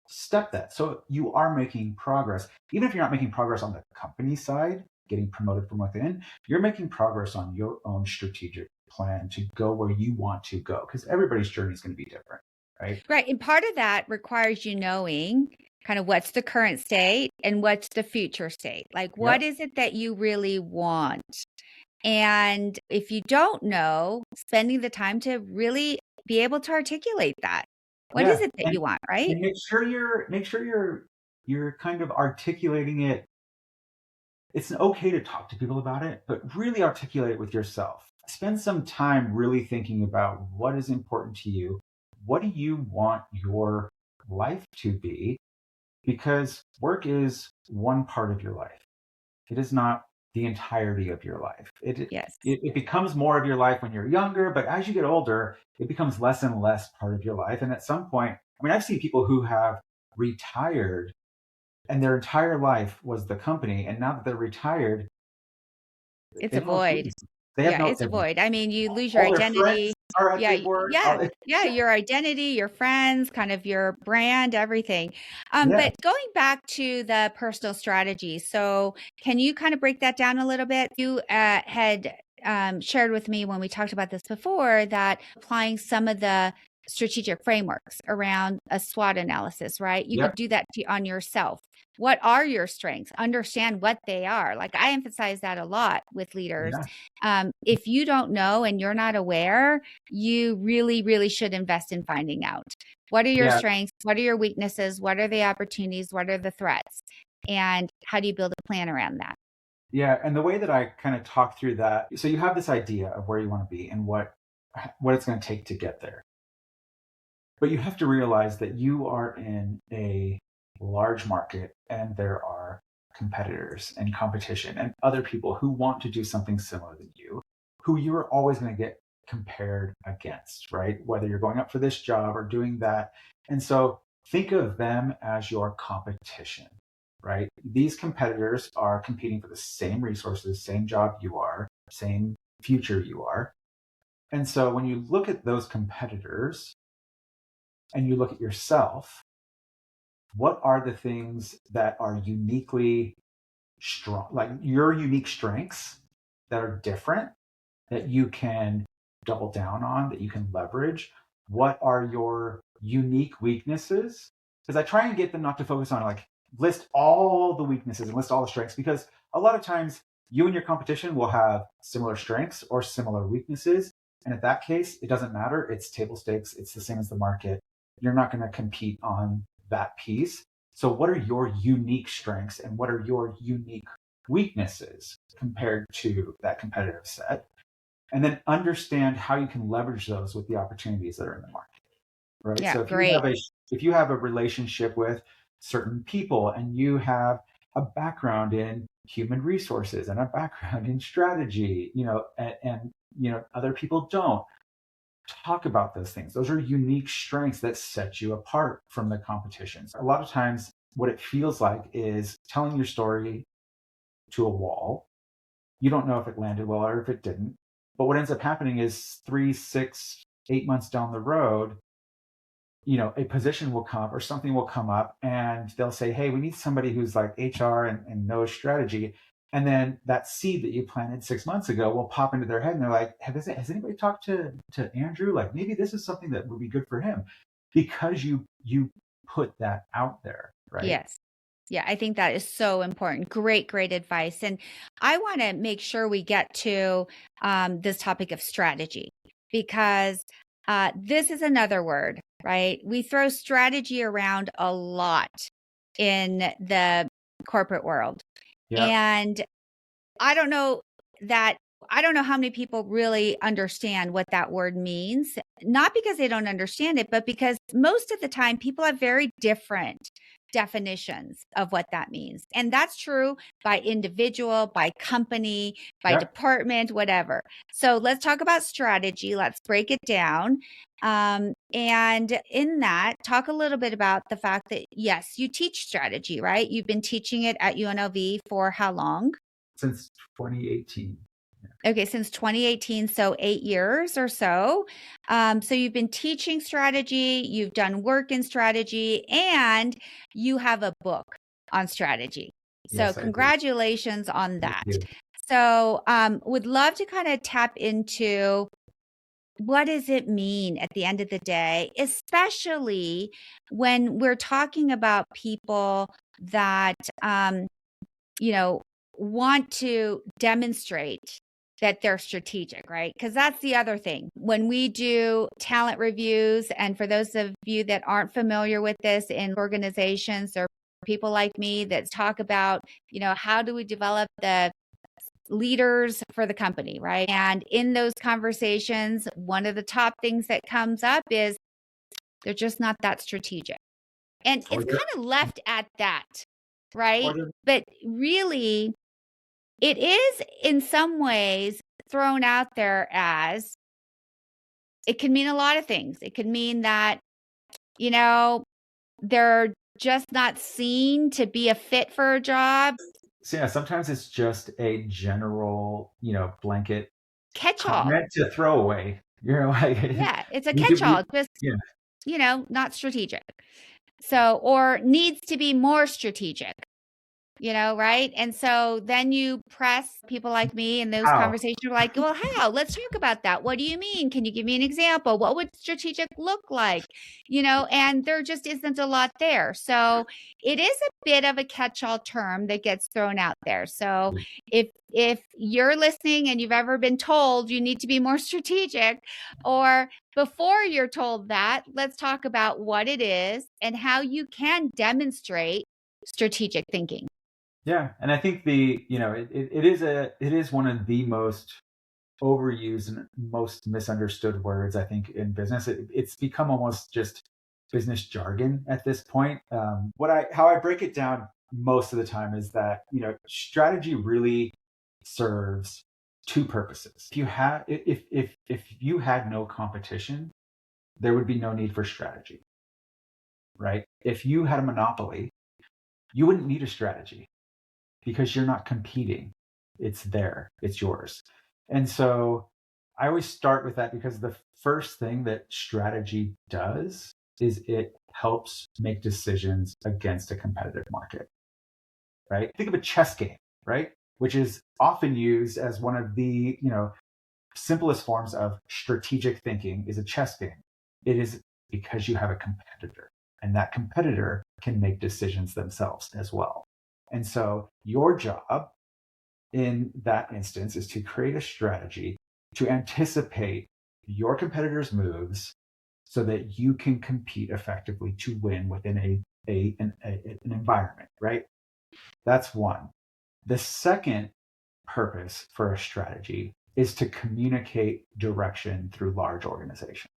step that? So you are making progress. Even if you're not making progress on the company side, getting promoted from within, you're making progress on your own strategic plan to go where you want to go, because everybody's journey is going to be different, right? Right. And part of that requires you knowing kind of what's the current state and what's the future state. Like, what Yep. is it that you really want? And if you don't know, spending the time to really be able to articulate that. What is Yeah. it that you want, right? And make sure you're kind of articulating it. It's okay to talk to people about it, but really articulate it with yourself. Spend some time really thinking about what is important to you. What do you want your life to be? Because work is one part of your life. It is not the entirety of your life. It, it Yes. it becomes more of your life when you're younger, but as you get older, it becomes less and less part of your life. And at some point, I mean, I've seen people who have retired and their entire life was the company, and now that they're retired, It's they a don't know who void. they are. They have Yeah, no it's a they, void. I mean, you lose your all their friends identity. are at Yeah, the work. yeah, yeah, your identity, your friends, kind of your brand, everything. Yeah, But going back to the personal strategy, so can you kind of break that down a little bit? You had shared with me when we talked about this before that applying some of the strategic frameworks around a SWOT analysis, right? You yeah, could do that on yourself. What are your strengths? Understand what they are. Like I emphasize that a lot with leaders. yeah, If you don't know and you're not aware, you really, really should invest in finding out. What are your yeah, strengths? What are your weaknesses? What are the opportunities? What are the threats? And how do you build a plan around that? yeah. And the way that I kind of talk through that, so you have this idea of where you want to be and what it's going to take to get there. But you have to realize that you are in a large market and there are competitors and competition and other people who want to do something similar than you, who you're always going to get compared against, right? Whether you're going up for this job or doing that. And so think of them as your competition, right? These competitors are competing for the same resources, same job you are, same future you are. And so when you look at those competitors, and you look at yourself, what are the things that are uniquely strong, like your unique strengths that are different, that you can double down on, that you can leverage? What are your unique weaknesses? Because I try and get them not to focus on like list all the weaknesses and list all the strengths, because a lot of times you and your competition will have similar strengths or similar weaknesses. And in that case, it doesn't matter. It's table stakes. It's the same as the market. You're not going to compete on that piece. So, what are your unique strengths and what are your unique weaknesses compared to that competitive set? And then understand how you can leverage those with the opportunities that are in the market, right? Yeah, So great. if you have a relationship with certain people and you have a background in human resources and a background in strategy, and other people don't, talk about those things. Those are unique strengths that set you apart from the competitions. A lot of times what it feels like is telling your story to a wall. You don't know if it landed well or if it didn't. But what ends up happening is 3, 6, 8 months down the road, a position will come up or something will come up and they'll say, hey, we need somebody who's like HR and knows strategy. And then that seed that you planted 6 months ago will pop into their head and they're like, has anybody talked to Andrew? Like maybe this is something that would be good for him, because you put that out there, right? Yes. Yeah, I think that is so important. Great, great advice. And I want to make sure we get to this topic of strategy because this is another word, right? We throw strategy around a lot in the corporate world. Yeah. And I don't know that I don't know how many people really understand what that word means, not because they don't understand it, but because most of the time people have very different definitions of what that means. And that's true by individual, by company, by Yeah. department, whatever. So let's talk about strategy. Let's break it down. And in that, talk a little bit about the fact that, yes, you teach strategy, right? You've been teaching it at UNLV for how long? Since 2018. Okay, since 2018, so 8 years or so. So you've been teaching strategy, you've done work in strategy, and you have a book on strategy. So Yes, I do. congratulations on Thank that. you. So would love to kind of tap into what does it mean at the end of the day, especially when we're talking about people that you know, want to demonstrate that they're strategic, right? Because that's the other thing. When we do talent reviews, and for those of you that aren't familiar with this in organizations or people like me that talk about, how do we develop the leaders for the company, right? And in those conversations, one of the top things that comes up is they're just not that strategic. And Or it's kind the, of left at that, or right? the, But really, it is in some ways thrown out there as it can mean a lot of things. It could mean that, they're just not seen to be a fit for a job. so yeah, sometimes it's just a general, blanket Catch all. comment to throw away. Like Yeah, it's a we do, catch all. Just, yeah, not strategic. So, or needs to be more strategic. Right? And so then you press people like me in those how? conversations are like, well, how? Let's talk about that. What do you mean? Can you give me an example? What would strategic look like? And there just isn't a lot there. So it is a bit of a catch-all term that gets thrown out there. So if you're listening and you've ever been told you need to be more strategic, or before you're told that, let's talk about what it is and how you can demonstrate strategic thinking. Yeah, and I think it is one of the most overused and most misunderstood words I think in business. It's become almost just business jargon at this point. How I break it down most of the time is that strategy really serves two purposes. If you had no competition, there would be no need for strategy, right? If you had a monopoly, you wouldn't need a strategy because you're not competing. It's there, it's yours. And so I always start with that because the first thing that strategy does is it helps make decisions against a competitive market, right? Think of a chess game, right? Which is often used as one of the, simplest forms of strategic thinking is a chess game. It is because you have a competitor, and that competitor can make decisions themselves as well. And so your job in that instance is to create a strategy to anticipate your competitor's moves so that you can compete effectively to win within an environment, right? That's one. The second purpose for a strategy is to communicate direction through large organizations.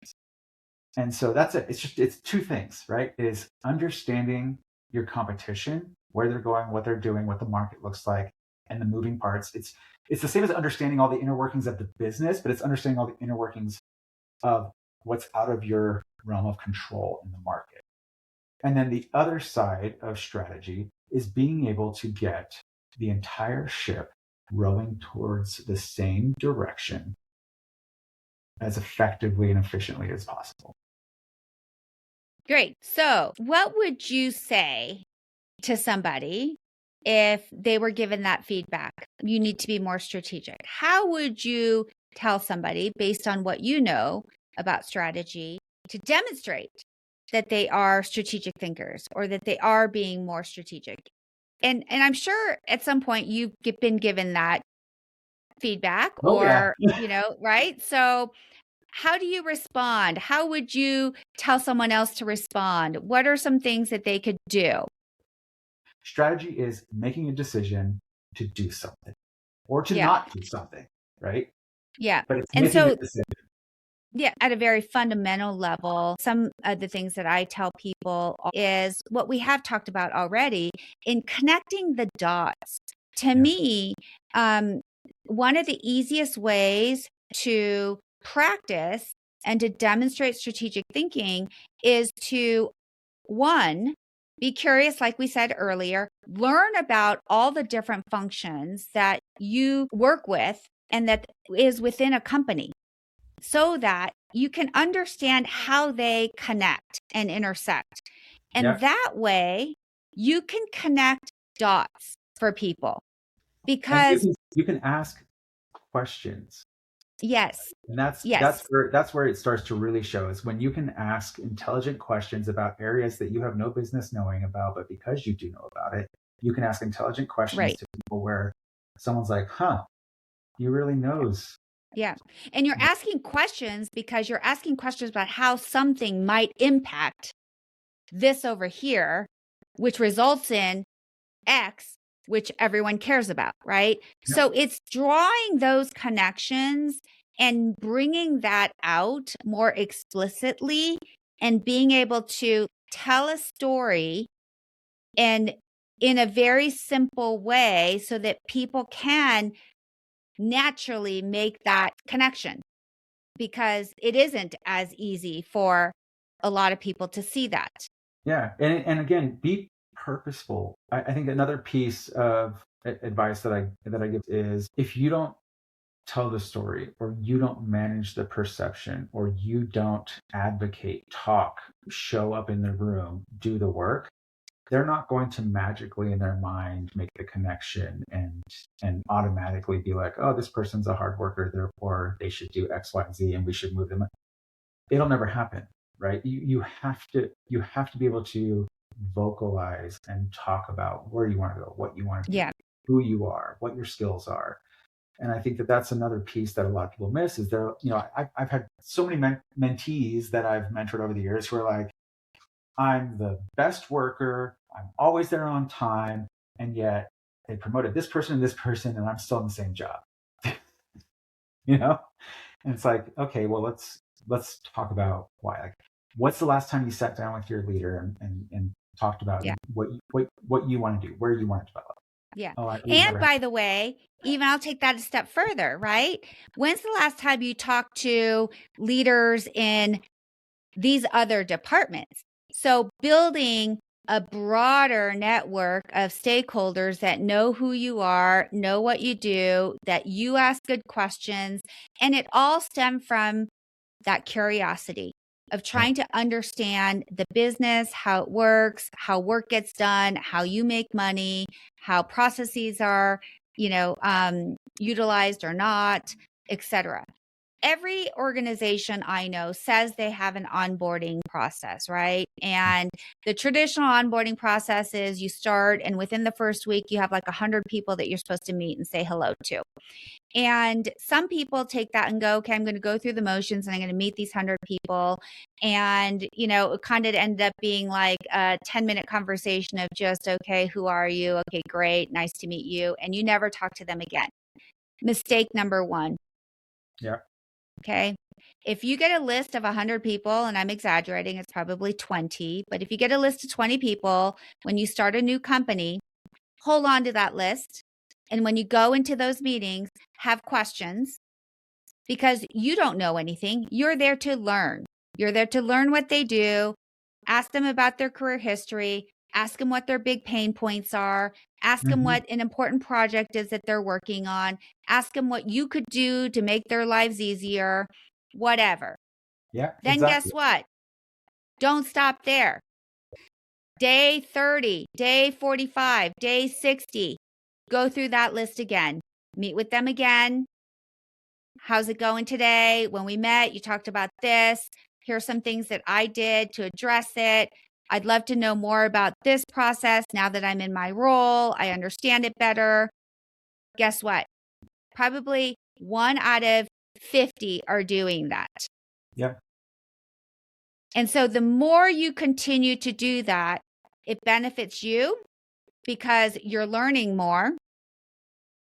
And so that's it. It's two things, right? It is understanding your competition, where they're going, what they're doing, what the market looks like, and the moving parts. It's the same as understanding all the inner workings of the business, but it's understanding all the inner workings of what's out of your realm of control in the market. And then the other side of strategy is being able to get the entire ship rowing towards the same direction as effectively and efficiently as possible. Great. So, what would you say to somebody if they were given that feedback? You need to be more strategic. How would you tell somebody, based on what you know about strategy, to demonstrate that they are strategic thinkers or that they are being more strategic? And I'm sure at some point you've been given that feedback Oh yeah. or, right? So, how do you respond? How would you tell someone else to respond? What are some things that they could do? Strategy is making a decision to do something or to Yeah. not do something, right? Yeah. But it's And making a so decision. Yeah, at a very fundamental level, some of the things that I tell people is what we have talked about already in connecting the dots. To Yeah. me, one of the easiest ways to practice and to demonstrate strategic thinking is to, one, be curious, like we said earlier, learn about all the different functions that you work with and that is within a company, so that you can understand how they connect and intersect. And Yeah. that way you can connect dots for people And because you can ask questions. yes, And that's yes, that's where it starts to really show, is when you can ask intelligent questions about areas that you have no business knowing about, but because you do know about it, you can ask intelligent questions right. to people where someone's like, huh, he really knows. Yeah. And you're asking questions because you're asking questions about how something might impact this over here, which results in X, which everyone cares about, right? Yep. So it's drawing those connections and bringing that out more explicitly and being able to tell a story and in a very simple way so that people can naturally make that connection, because it isn't as easy for a lot of people to see that. Yeah. And again, be purposeful. I think another piece of advice that I give is, if you don't tell the story, or you don't manage the perception, or you don't advocate, talk, show up in the room, do the work, they're not going to magically in their mind make the connection and automatically be like, oh, this person's a hard worker, therefore they should do X, Y, and Z, and we should move them. It'll never happen, right? You have to be able to vocalize and talk about where you want to go, what you want to be, Yeah. who you are, what your skills are. And I think that that's another piece that a lot of people miss, is there, I've had so many mentees that I've mentored over the years who are like, I'm the best worker, I'm always there on time, and yet they promoted this person, and I'm still in the same job. you know? And it's like, okay, well, let's talk about why. Like, what's the last time you sat down with your leader and talked about Yeah. what you want to do, where you want to develop? Yeah. We've And never had. by the way, even I'll take that a step further, right? When's the last time you talked to leaders in these other departments? So building a broader network of stakeholders that know who you are, know what you do, that you ask good questions, and it all stemmed from that curiosity of trying to understand the business, how it works, how work gets done, how you make money, how processes are, utilized or not, etc. Every organization I know says they have an onboarding process, right? And the traditional onboarding process is you start, and within the first week, you have like 100 people that you're supposed to meet and say hello to. And some people take that and go, okay, I'm going to go through the motions and I'm going to meet these 100 people. And, it kind of ended up being like a 10-minute conversation of just, okay, who are you? Okay, great. Nice to meet you. And you never talk to them again. Mistake number one. Yeah. Okay. If you get a list of 100 people, and I'm exaggerating, it's probably 20, but if you get a list of 20 people, when you start a new company, hold on to that list. And when you go into those meetings, have questions, because you don't know anything. You're there to learn. You're there to learn what they do, ask them about their career history, ask them what their big pain points are, ask them Hmm. what an important project is that they're working on, ask them what you could do to make their lives easier, whatever. Yeah, Then exactly. guess what? Don't stop there. Day 30, day 45, day 60, go through that list again. Meet with them again. How's it going today? When we met, you talked about this. Here's some things that I did to address it. I'd love to know more about this process now that I'm in my role. I understand it better. Guess what? Probably 1 out of 50 are doing that. Yeah. And so the more you continue to do that, it benefits you because you're learning more.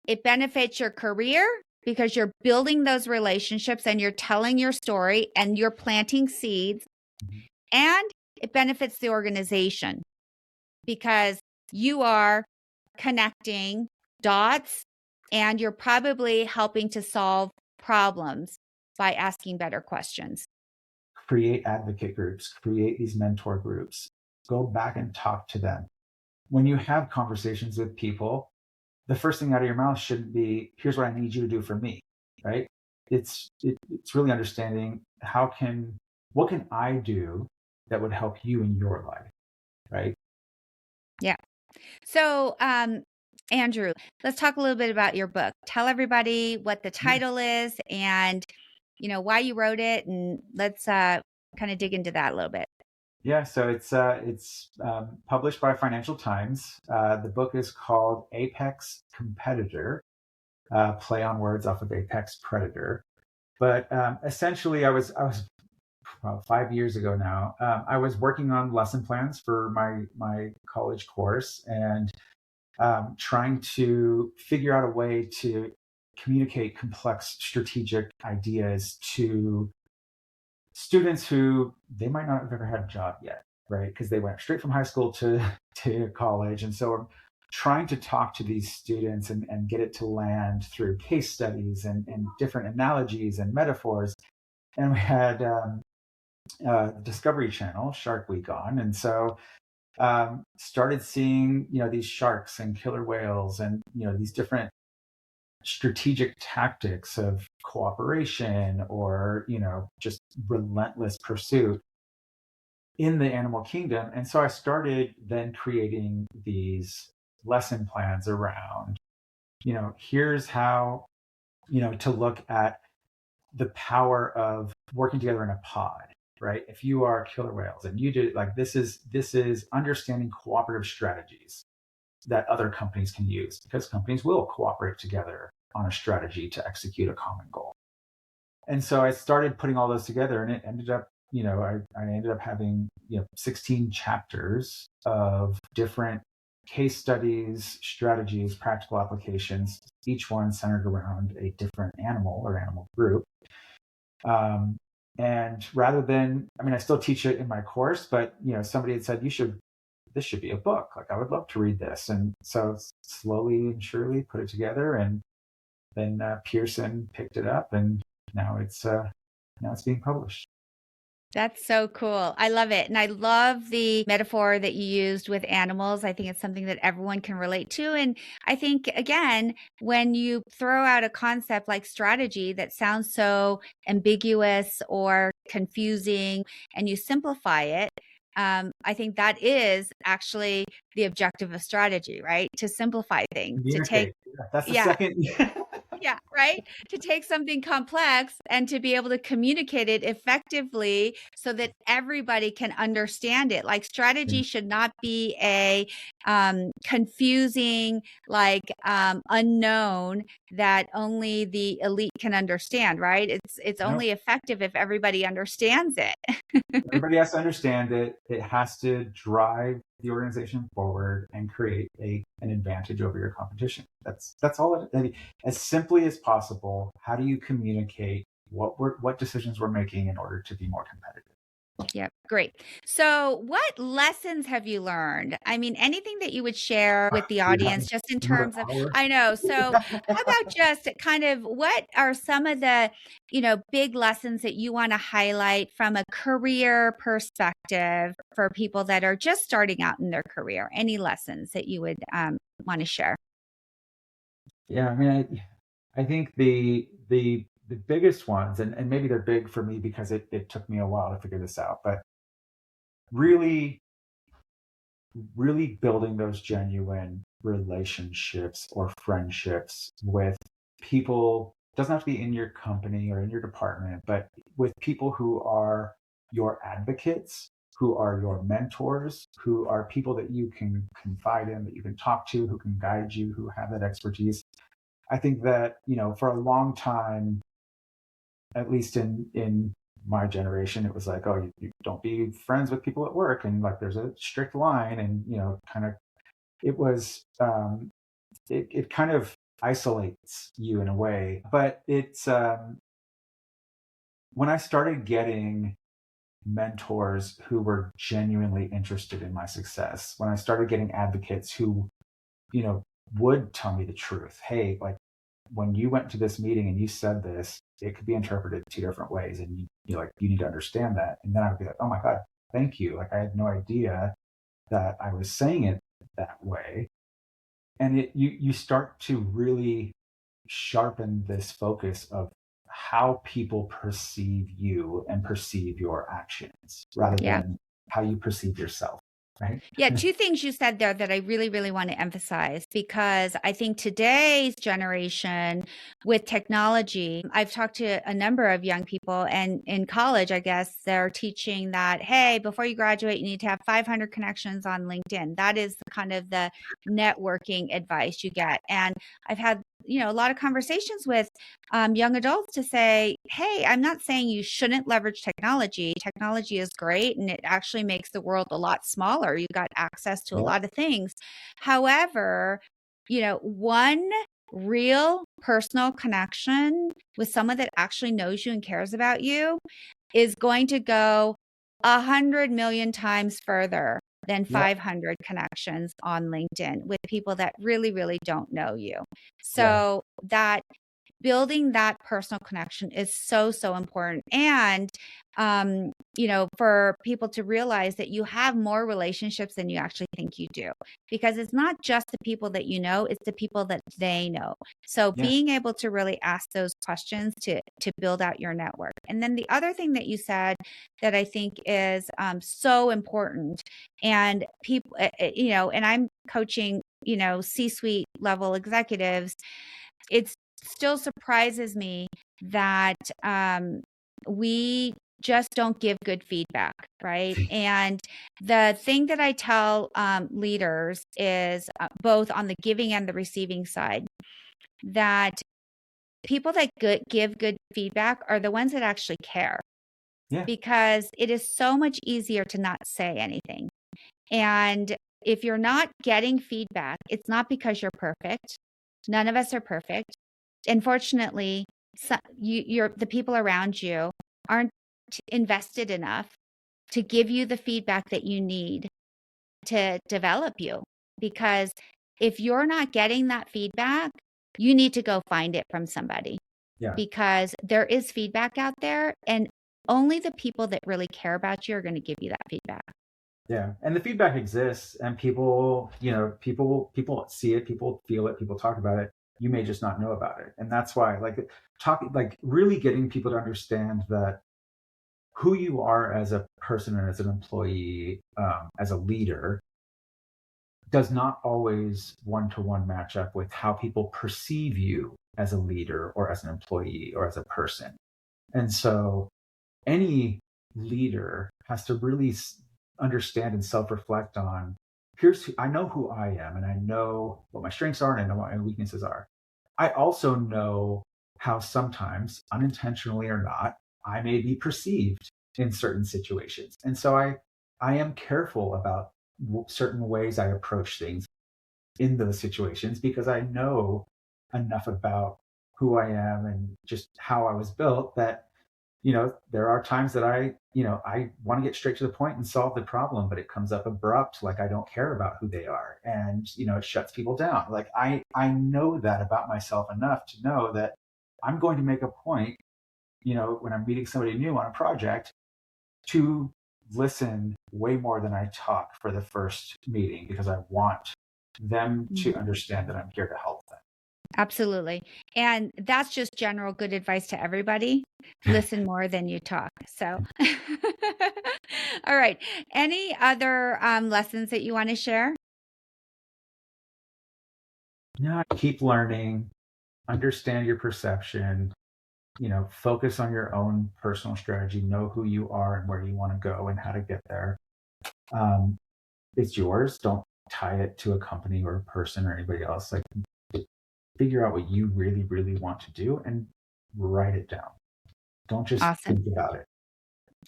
It benefits your career because you're building those relationships and you're telling your story and you're planting seeds, and it benefits the organization because you are connecting dots and you're probably helping to solve problems by asking better questions. Create advocate groups, create these mentor groups, go back and talk to them. When you have conversations with people, the first thing out of your mouth shouldn't be, here's what I need you to do for me, right? It's really understanding what can I do that would help you in your life, right? Yeah. So, Andrew, let's talk a little bit about your book. Tell everybody what the title is and, why you wrote it, and let's kind of dig into that a little bit. Yeah, so it's published by Financial Times. The book is called Apex Competitor, play on words off of Apex Predator. But essentially, I was well, 5 years ago now. I was working on lesson plans for my college course and trying to figure out a way to communicate complex strategic ideas to students who they might not have ever had a job yet, right? Because they went straight from high school to college. And so I'm trying to talk to these students and get it to land through case studies and different analogies and metaphors. And we had Discovery Channel Shark Week on. And so started seeing, these sharks and killer whales and, these different strategic tactics of cooperation or just relentless pursuit in the animal kingdom. And so I started then creating these lesson plans around here's how to look at the power of working together in a pod, right? If you are killer whales and you do this is understanding cooperative strategies that other companies can use, because companies will cooperate together on a strategy to execute a common goal. And so I started putting all those together, and it ended up, I ended up having 16 chapters of different case studies, strategies, practical applications, each one centered around a different animal or animal group. And rather than, I still teach it in my course, but somebody had said, this should be a book. Like, I would love to read this. And so slowly and surely put it together, and then Pearson picked it up, and now it's being published. That's so cool. I love it. And I love the metaphor that you used with animals. I think it's something that everyone can relate to. And I think, again, when you throw out a concept like strategy that sounds so ambiguous or confusing and you simplify it, I think that is actually the objective of strategy, right? To simplify things, to take, That's the yeah. second. Yeah, right? To take something complex and to be able to communicate it effectively so that everybody can understand it. Like, strategy should not be a confusing, unknown that only the elite can understand, right? It's only effective if everybody understands it. Everybody has to understand it. It has to drive the organization forward and create an advantage over your competition. That's all. As simply as possible, how do you communicate what decisions we're making in order to be more competitive? Yep. Great. So what lessons have you learned? Anything that you would share with the audience just in terms of, I know. So how about just kind of what are some of the, big lessons that you want to highlight from a career perspective for people that are just starting out in their career? Any lessons that you would want to share? Yeah, I think the biggest ones, and maybe they're big for me because it took me a while to figure this out, but really building those genuine relationships or friendships with people. Doesn't have to be in your company or in your department, but with people who are your advocates, who are your mentors, who are people that you can confide in, that you can talk to, who can guide you, who have that expertise. I think that, for a long time, at least in my generation, it was like, oh, you don't be friends with people at work, and like there's a strict line, and kind of it was it kind of isolates you in a way. But it's when I started getting mentors who were genuinely interested in my success, when I started getting advocates who, would tell me the truth. Hey, like when you went to this meeting and you said this, it could be interpreted two different ways. And you need to understand that. And then I would be like, oh my God, thank you. Like I had no idea that I was saying it that way. And you start to really sharpen this focus of how people perceive you and perceive your actions rather than how you perceive yourself, right? Yeah, two things you said there that I really, really want to emphasize, because I think today's generation with technology, I've talked to a number of young people, and in college, I guess they're teaching that, hey, before you graduate, you need to have 500 connections on LinkedIn. That is kind of the networking advice you get. And I've had a lot of conversations with young adults to say, hey, I'm not saying you shouldn't leverage technology. Technology is great and it actually makes the world a lot smaller. You got access to a lot of things. However, one real personal connection with someone that actually knows you and cares about you is going to go 100 million times further than 500 connections on LinkedIn with people that really, really don't know you. So that building that personal connection is so, so important. And, for people to realize that you have more relationships than you actually think you do, because it's not just the people that you know, it's the people that they know. So being able to really ask those questions to build out your network. And then the other thing that you said that I think is so important, and people, and I'm coaching, C-suite level executives, it's still surprises me that we just don't give good feedback, right? And the thing that I tell leaders is both on the giving and the receiving side, that people that give good feedback are the ones that actually care, because it is so much easier to not say anything. And if you're not getting feedback, it's not because you're perfect. None of us are perfect. Unfortunately, the people around you aren't invested enough to give you the feedback that you need to develop you. Because if you're not getting that feedback, you need to go find it from somebody. Because there is feedback out there, and only the people that really care about you are going to give you that feedback. Yeah. And the feedback exists, and people see it, people feel it, people talk about it. You may just not know about it. And that's why really getting people to understand that who you are as a person and as an employee, as a leader, does not always one-to-one match up with how people perceive you as a leader or as an employee or as a person. And so any leader has to really understand and self-reflect on, I know who I am, and I know what my strengths are, and I know what my weaknesses are. I also know how sometimes, unintentionally or not, I may be perceived in certain situations. And so I am careful about certain ways I approach things in those situations, because I know enough about who I am and just how I was built that there are times that I want to get straight to the point and solve the problem, but it comes up abrupt, like I don't care about who they are, and it shuts people down. Like I know that about myself enough to know that I'm going to make a point, when I'm meeting somebody new on a project, to listen way more than I talk for the first meeting, because I want them to understand that I'm here to help them. Absolutely. And that's just general good advice to everybody. Listen more than you talk. So, all right. Any other lessons that you want to share? Yeah, keep learning, understand your perception, focus on your own personal strategy, know who you are and where you want to go and how to get there. It's yours. Don't tie it to a company or a person or anybody else. Like, figure out what you really, really want to do and write it down. Don't just think about it.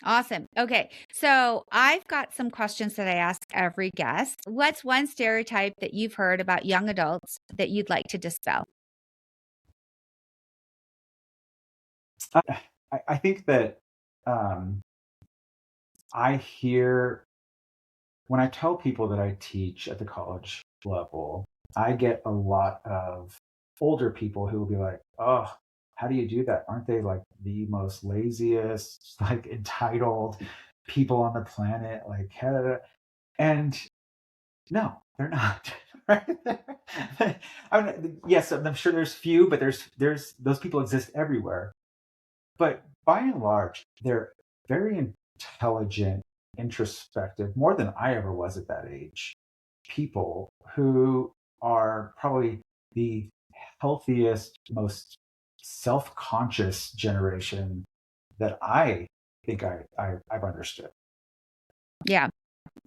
Awesome. Okay. So I've got some questions that I ask every guest. What's one stereotype that you've heard about young adults that you'd like to dispel? I think that I hear when I tell people that I teach at the college level, I get a lot of older people who will be like, "Oh, how do you do that? Aren't they like the most laziest, like entitled people on the planet?" Like, and no, they're not. Right? I mean, yes, I'm sure there's few, but there's those people exist everywhere. But by and large, they're very intelligent, introspective, more than I ever was at that age. People who are probably the healthiest, most self-conscious generation that I think I've understood. Yeah,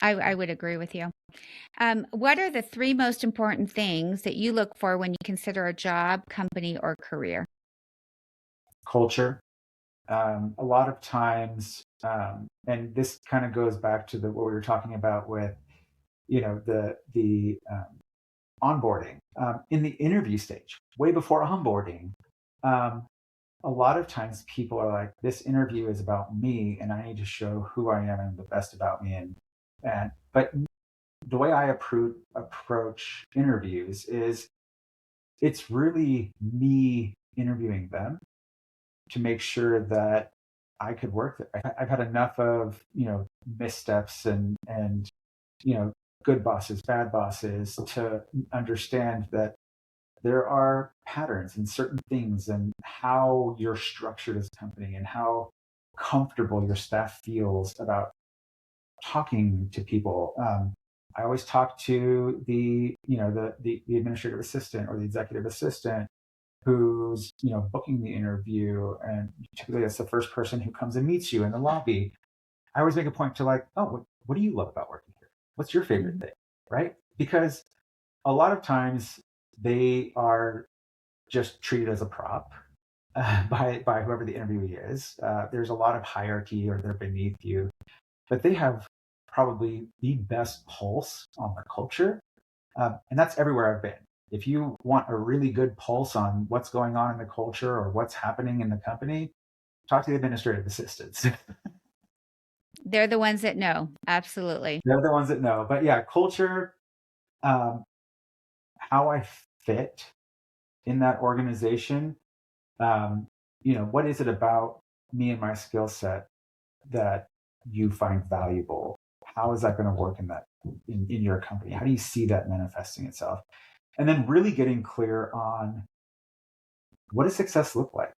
I would agree with you. What are the three most important things that you look for when you consider a job, company, or career? Culture. A lot of times, and this kind of goes back to what we were talking about with, the onboarding. In the interview stage, way before onboarding, um, a lot of times people are like, "This interview is about me, and I need to show who I am and the best about me." And but the way I approach interviews is it's really me interviewing them to make sure that I could work there. I've had enough of missteps and good bosses, bad bosses to understand that there are patterns and certain things and how you're structured as a company and how comfortable your staff feels about talking to people. I always talk to the administrative assistant or the executive assistant who's booking the interview, and typically that's the first person who comes and meets you in the lobby. I always make a point to like, oh, what do you love about working here? What's your favorite thing, right? Because a lot of times they are just treated as a prop by whoever the interviewee is. There's a lot of hierarchy, or they're beneath you, but they have probably the best pulse on the culture, and that's everywhere I've been. If you want a really good pulse on what's going on in the culture or what's happening in the company, talk to the administrative assistants. They're the ones that know. Absolutely. They're the ones that know. But yeah, culture, um, how I fit in that organization. What is it about me and my skill set that you find valuable? How is that going to work in your company? How do you see that manifesting itself? And then really getting clear on what does success look like,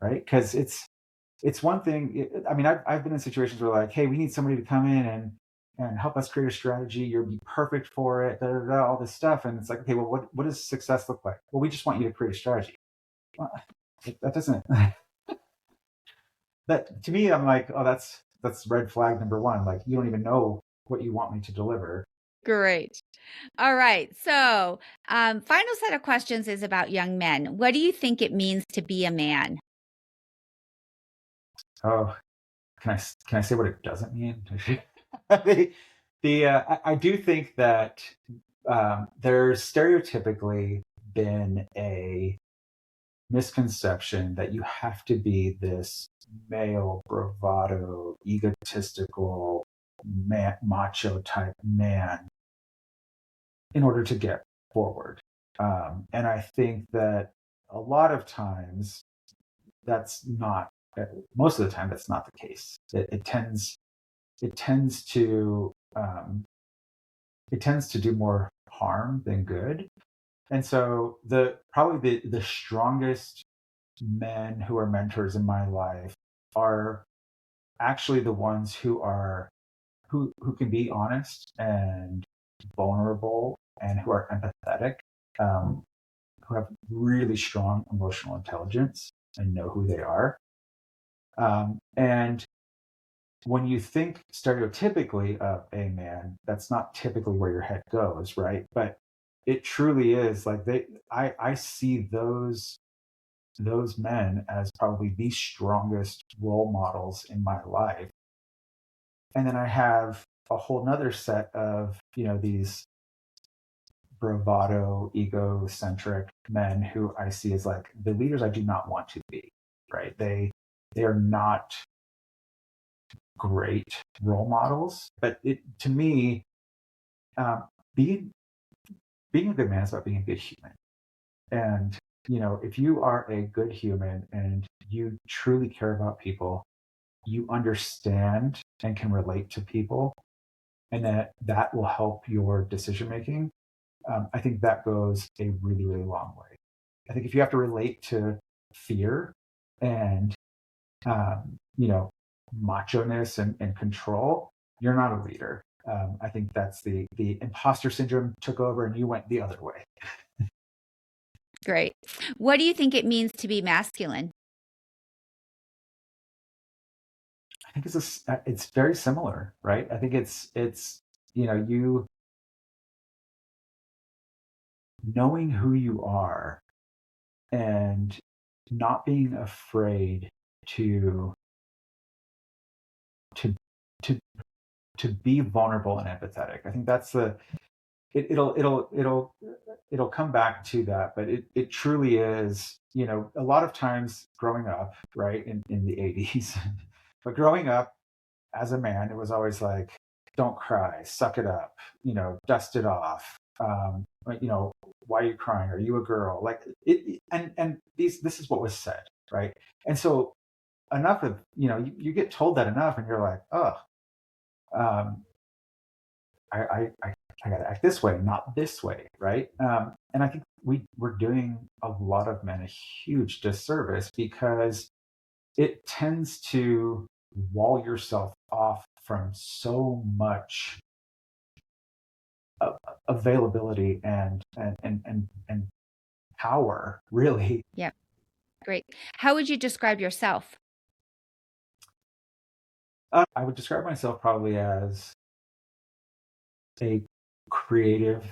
right? Because it's one thing. I mean, I've been in situations where like, hey, we need somebody to come in and help us create a strategy. You'll be perfect for it. Da, da, da, all this stuff, and it's like, okay, well, what does success look like? Well, we just want you to create a strategy. Well, that doesn't. That to me, I'm like, oh, that's red flag number one. Like, you don't even know what you want me to deliver. Great. All right. So, final set of questions is about young men. What do you think it means to be a man? Oh, can I say what it doesn't mean? I do think that there's stereotypically been a misconception that you have to be this male, bravado, egotistical, macho type man in order to get forward. And I think that a lot of times that's not, most of the time, that's not the case. It tends to do more harm than good. And so probably the strongest men who are mentors in my life are actually the ones who can be honest and vulnerable and who are empathetic, who have really strong emotional intelligence and know who they are. And when you think stereotypically of a man, that's not typically where your head goes, right? But it truly is like I see those men as probably the strongest role models in my life. And then I have a whole nother set of, these bravado, egocentric men who I see as like the leaders I do not want to be. right? They are not great role models, but to me, um, being being a good man is about being a good human. And if you are a good human and you truly care about people, you understand and can relate to people, and that will help your decision making. I think that goes a really, really long way. I think if you have to relate to fear and macho-ness and control, you're not a leader. I think that's the imposter syndrome took over and you went the other way. Great. What do you think it means to be masculine? I think it's very similar, right? I think it's you knowing who you are and not being afraid to to to to be vulnerable and empathetic. I think that's it'll come back to that, but it truly is, a lot of times growing up, right, in the 80s, but growing up as a man, it was always like, don't cry, suck it up, dust it off. Why are you crying? Are you a girl? Like and this is what was said, right? And so enough of, you get told that enough and you're like, oh, um, I got to act this way, not this way, right? And I think we're doing a lot of men a huge disservice because it tends to wall yourself off from so much availability and power, really. Yep. Great. How would you describe yourself? I would describe myself probably as a creative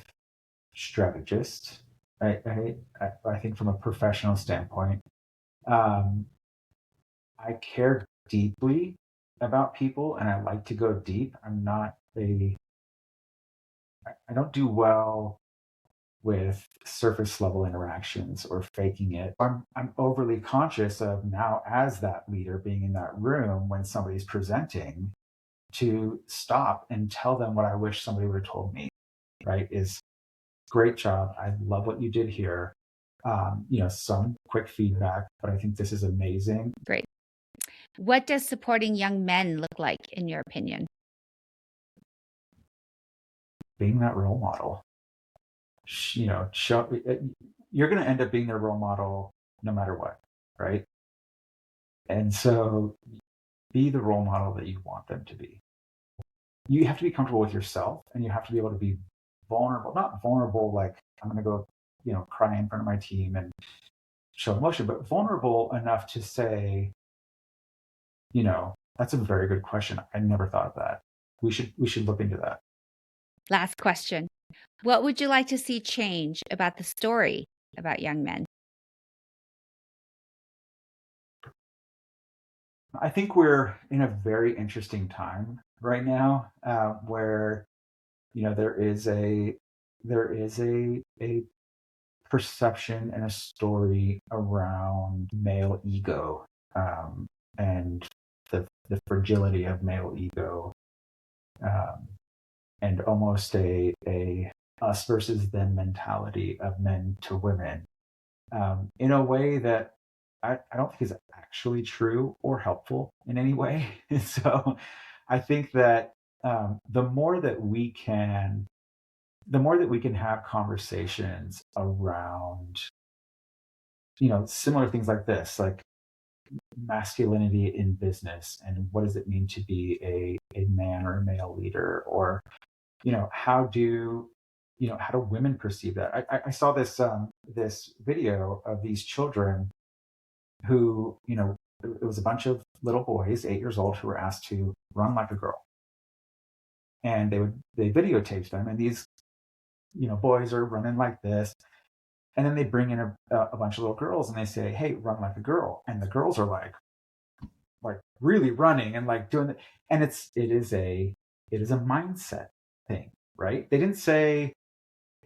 strategist. I think from a professional standpoint, um, I care deeply about people and I like to go deep. I don't do well with surface level interactions or faking it. I'm overly conscious of now as that leader being in that room when somebody's presenting to stop and tell them what I wish somebody would have told me, right? Is great job. I love what you did here. Some quick feedback, but I think this is amazing. Great. What does supporting young men look like, in your opinion? Being that role model, you're going to end up being their role model no matter what, right? And so be the role model that you want them to be. You have to be comfortable with yourself and you have to be able to be vulnerable, not vulnerable like I'm going to go, cry in front of my team and show emotion, but vulnerable enough to say, that's a very good question. I never thought of that. We should look into that. Last question. What would you like to see change about the story about young men? I think we're in a very interesting time right now, where there is a perception and a story around male ego, and the fragility of male ego, um, and almost a us versus them mentality of men to women, in a way that I don't think is actually true or helpful in any way. So I think that the more that we can have conversations around, similar things like this, like masculinity in business and what does it mean to be a man or a male leader, or how do women perceive that? I saw this video of these children who, it was a bunch of little boys, 8 years old, who were asked to run like a girl, and they videotaped them, and these boys are running like this, and then they bring in a bunch of little girls and they say, hey, run like a girl, and the girls are like really running and like doing it, and it is a mindset thing, right? They didn't say,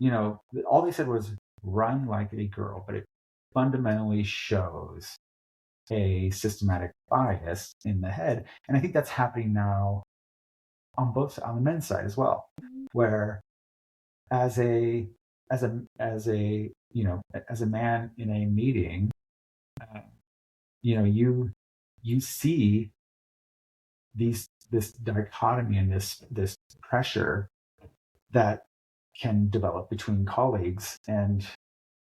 all they said was run like a girl, but it fundamentally shows a systematic bias in the head. And I think that's happening now on the men's side as well, where as a man in a meeting, uh, you see this dichotomy and this pressure that can develop between colleagues, and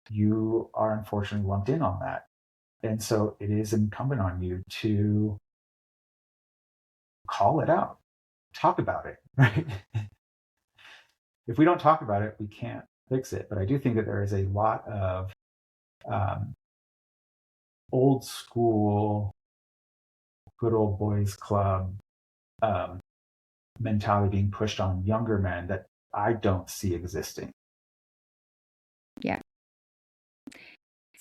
you are unfortunately lumped in on that. And so it is incumbent on you to call it out, talk about it, right? If we don't talk about it, we can't fix it. But I do think that there is a lot of old school, good old boys club mentality being pushed on younger men that I don't see existing. Yeah.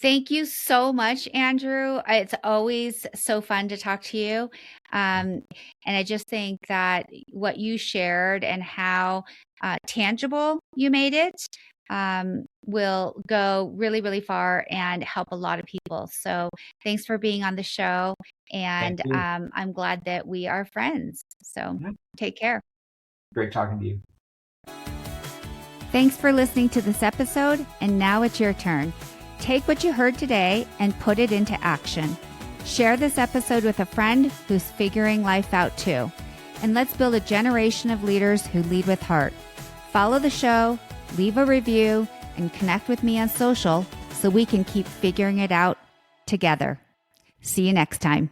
Thank you so much, Andrew. It's always so fun to talk to you. And I just think that what you shared and how tangible you made it will go really, really far and help a lot of people. So thanks for being on the show. And I'm glad that we are friends. So take care. Great talking to you. Thanks for listening to this episode. And now it's your turn. Take what you heard today and put it into action. Share this episode with a friend who's figuring life out too. And let's build a generation of leaders who lead with heart. Follow the show, leave a review, and connect with me on social so we can keep figuring it out together. See you next time.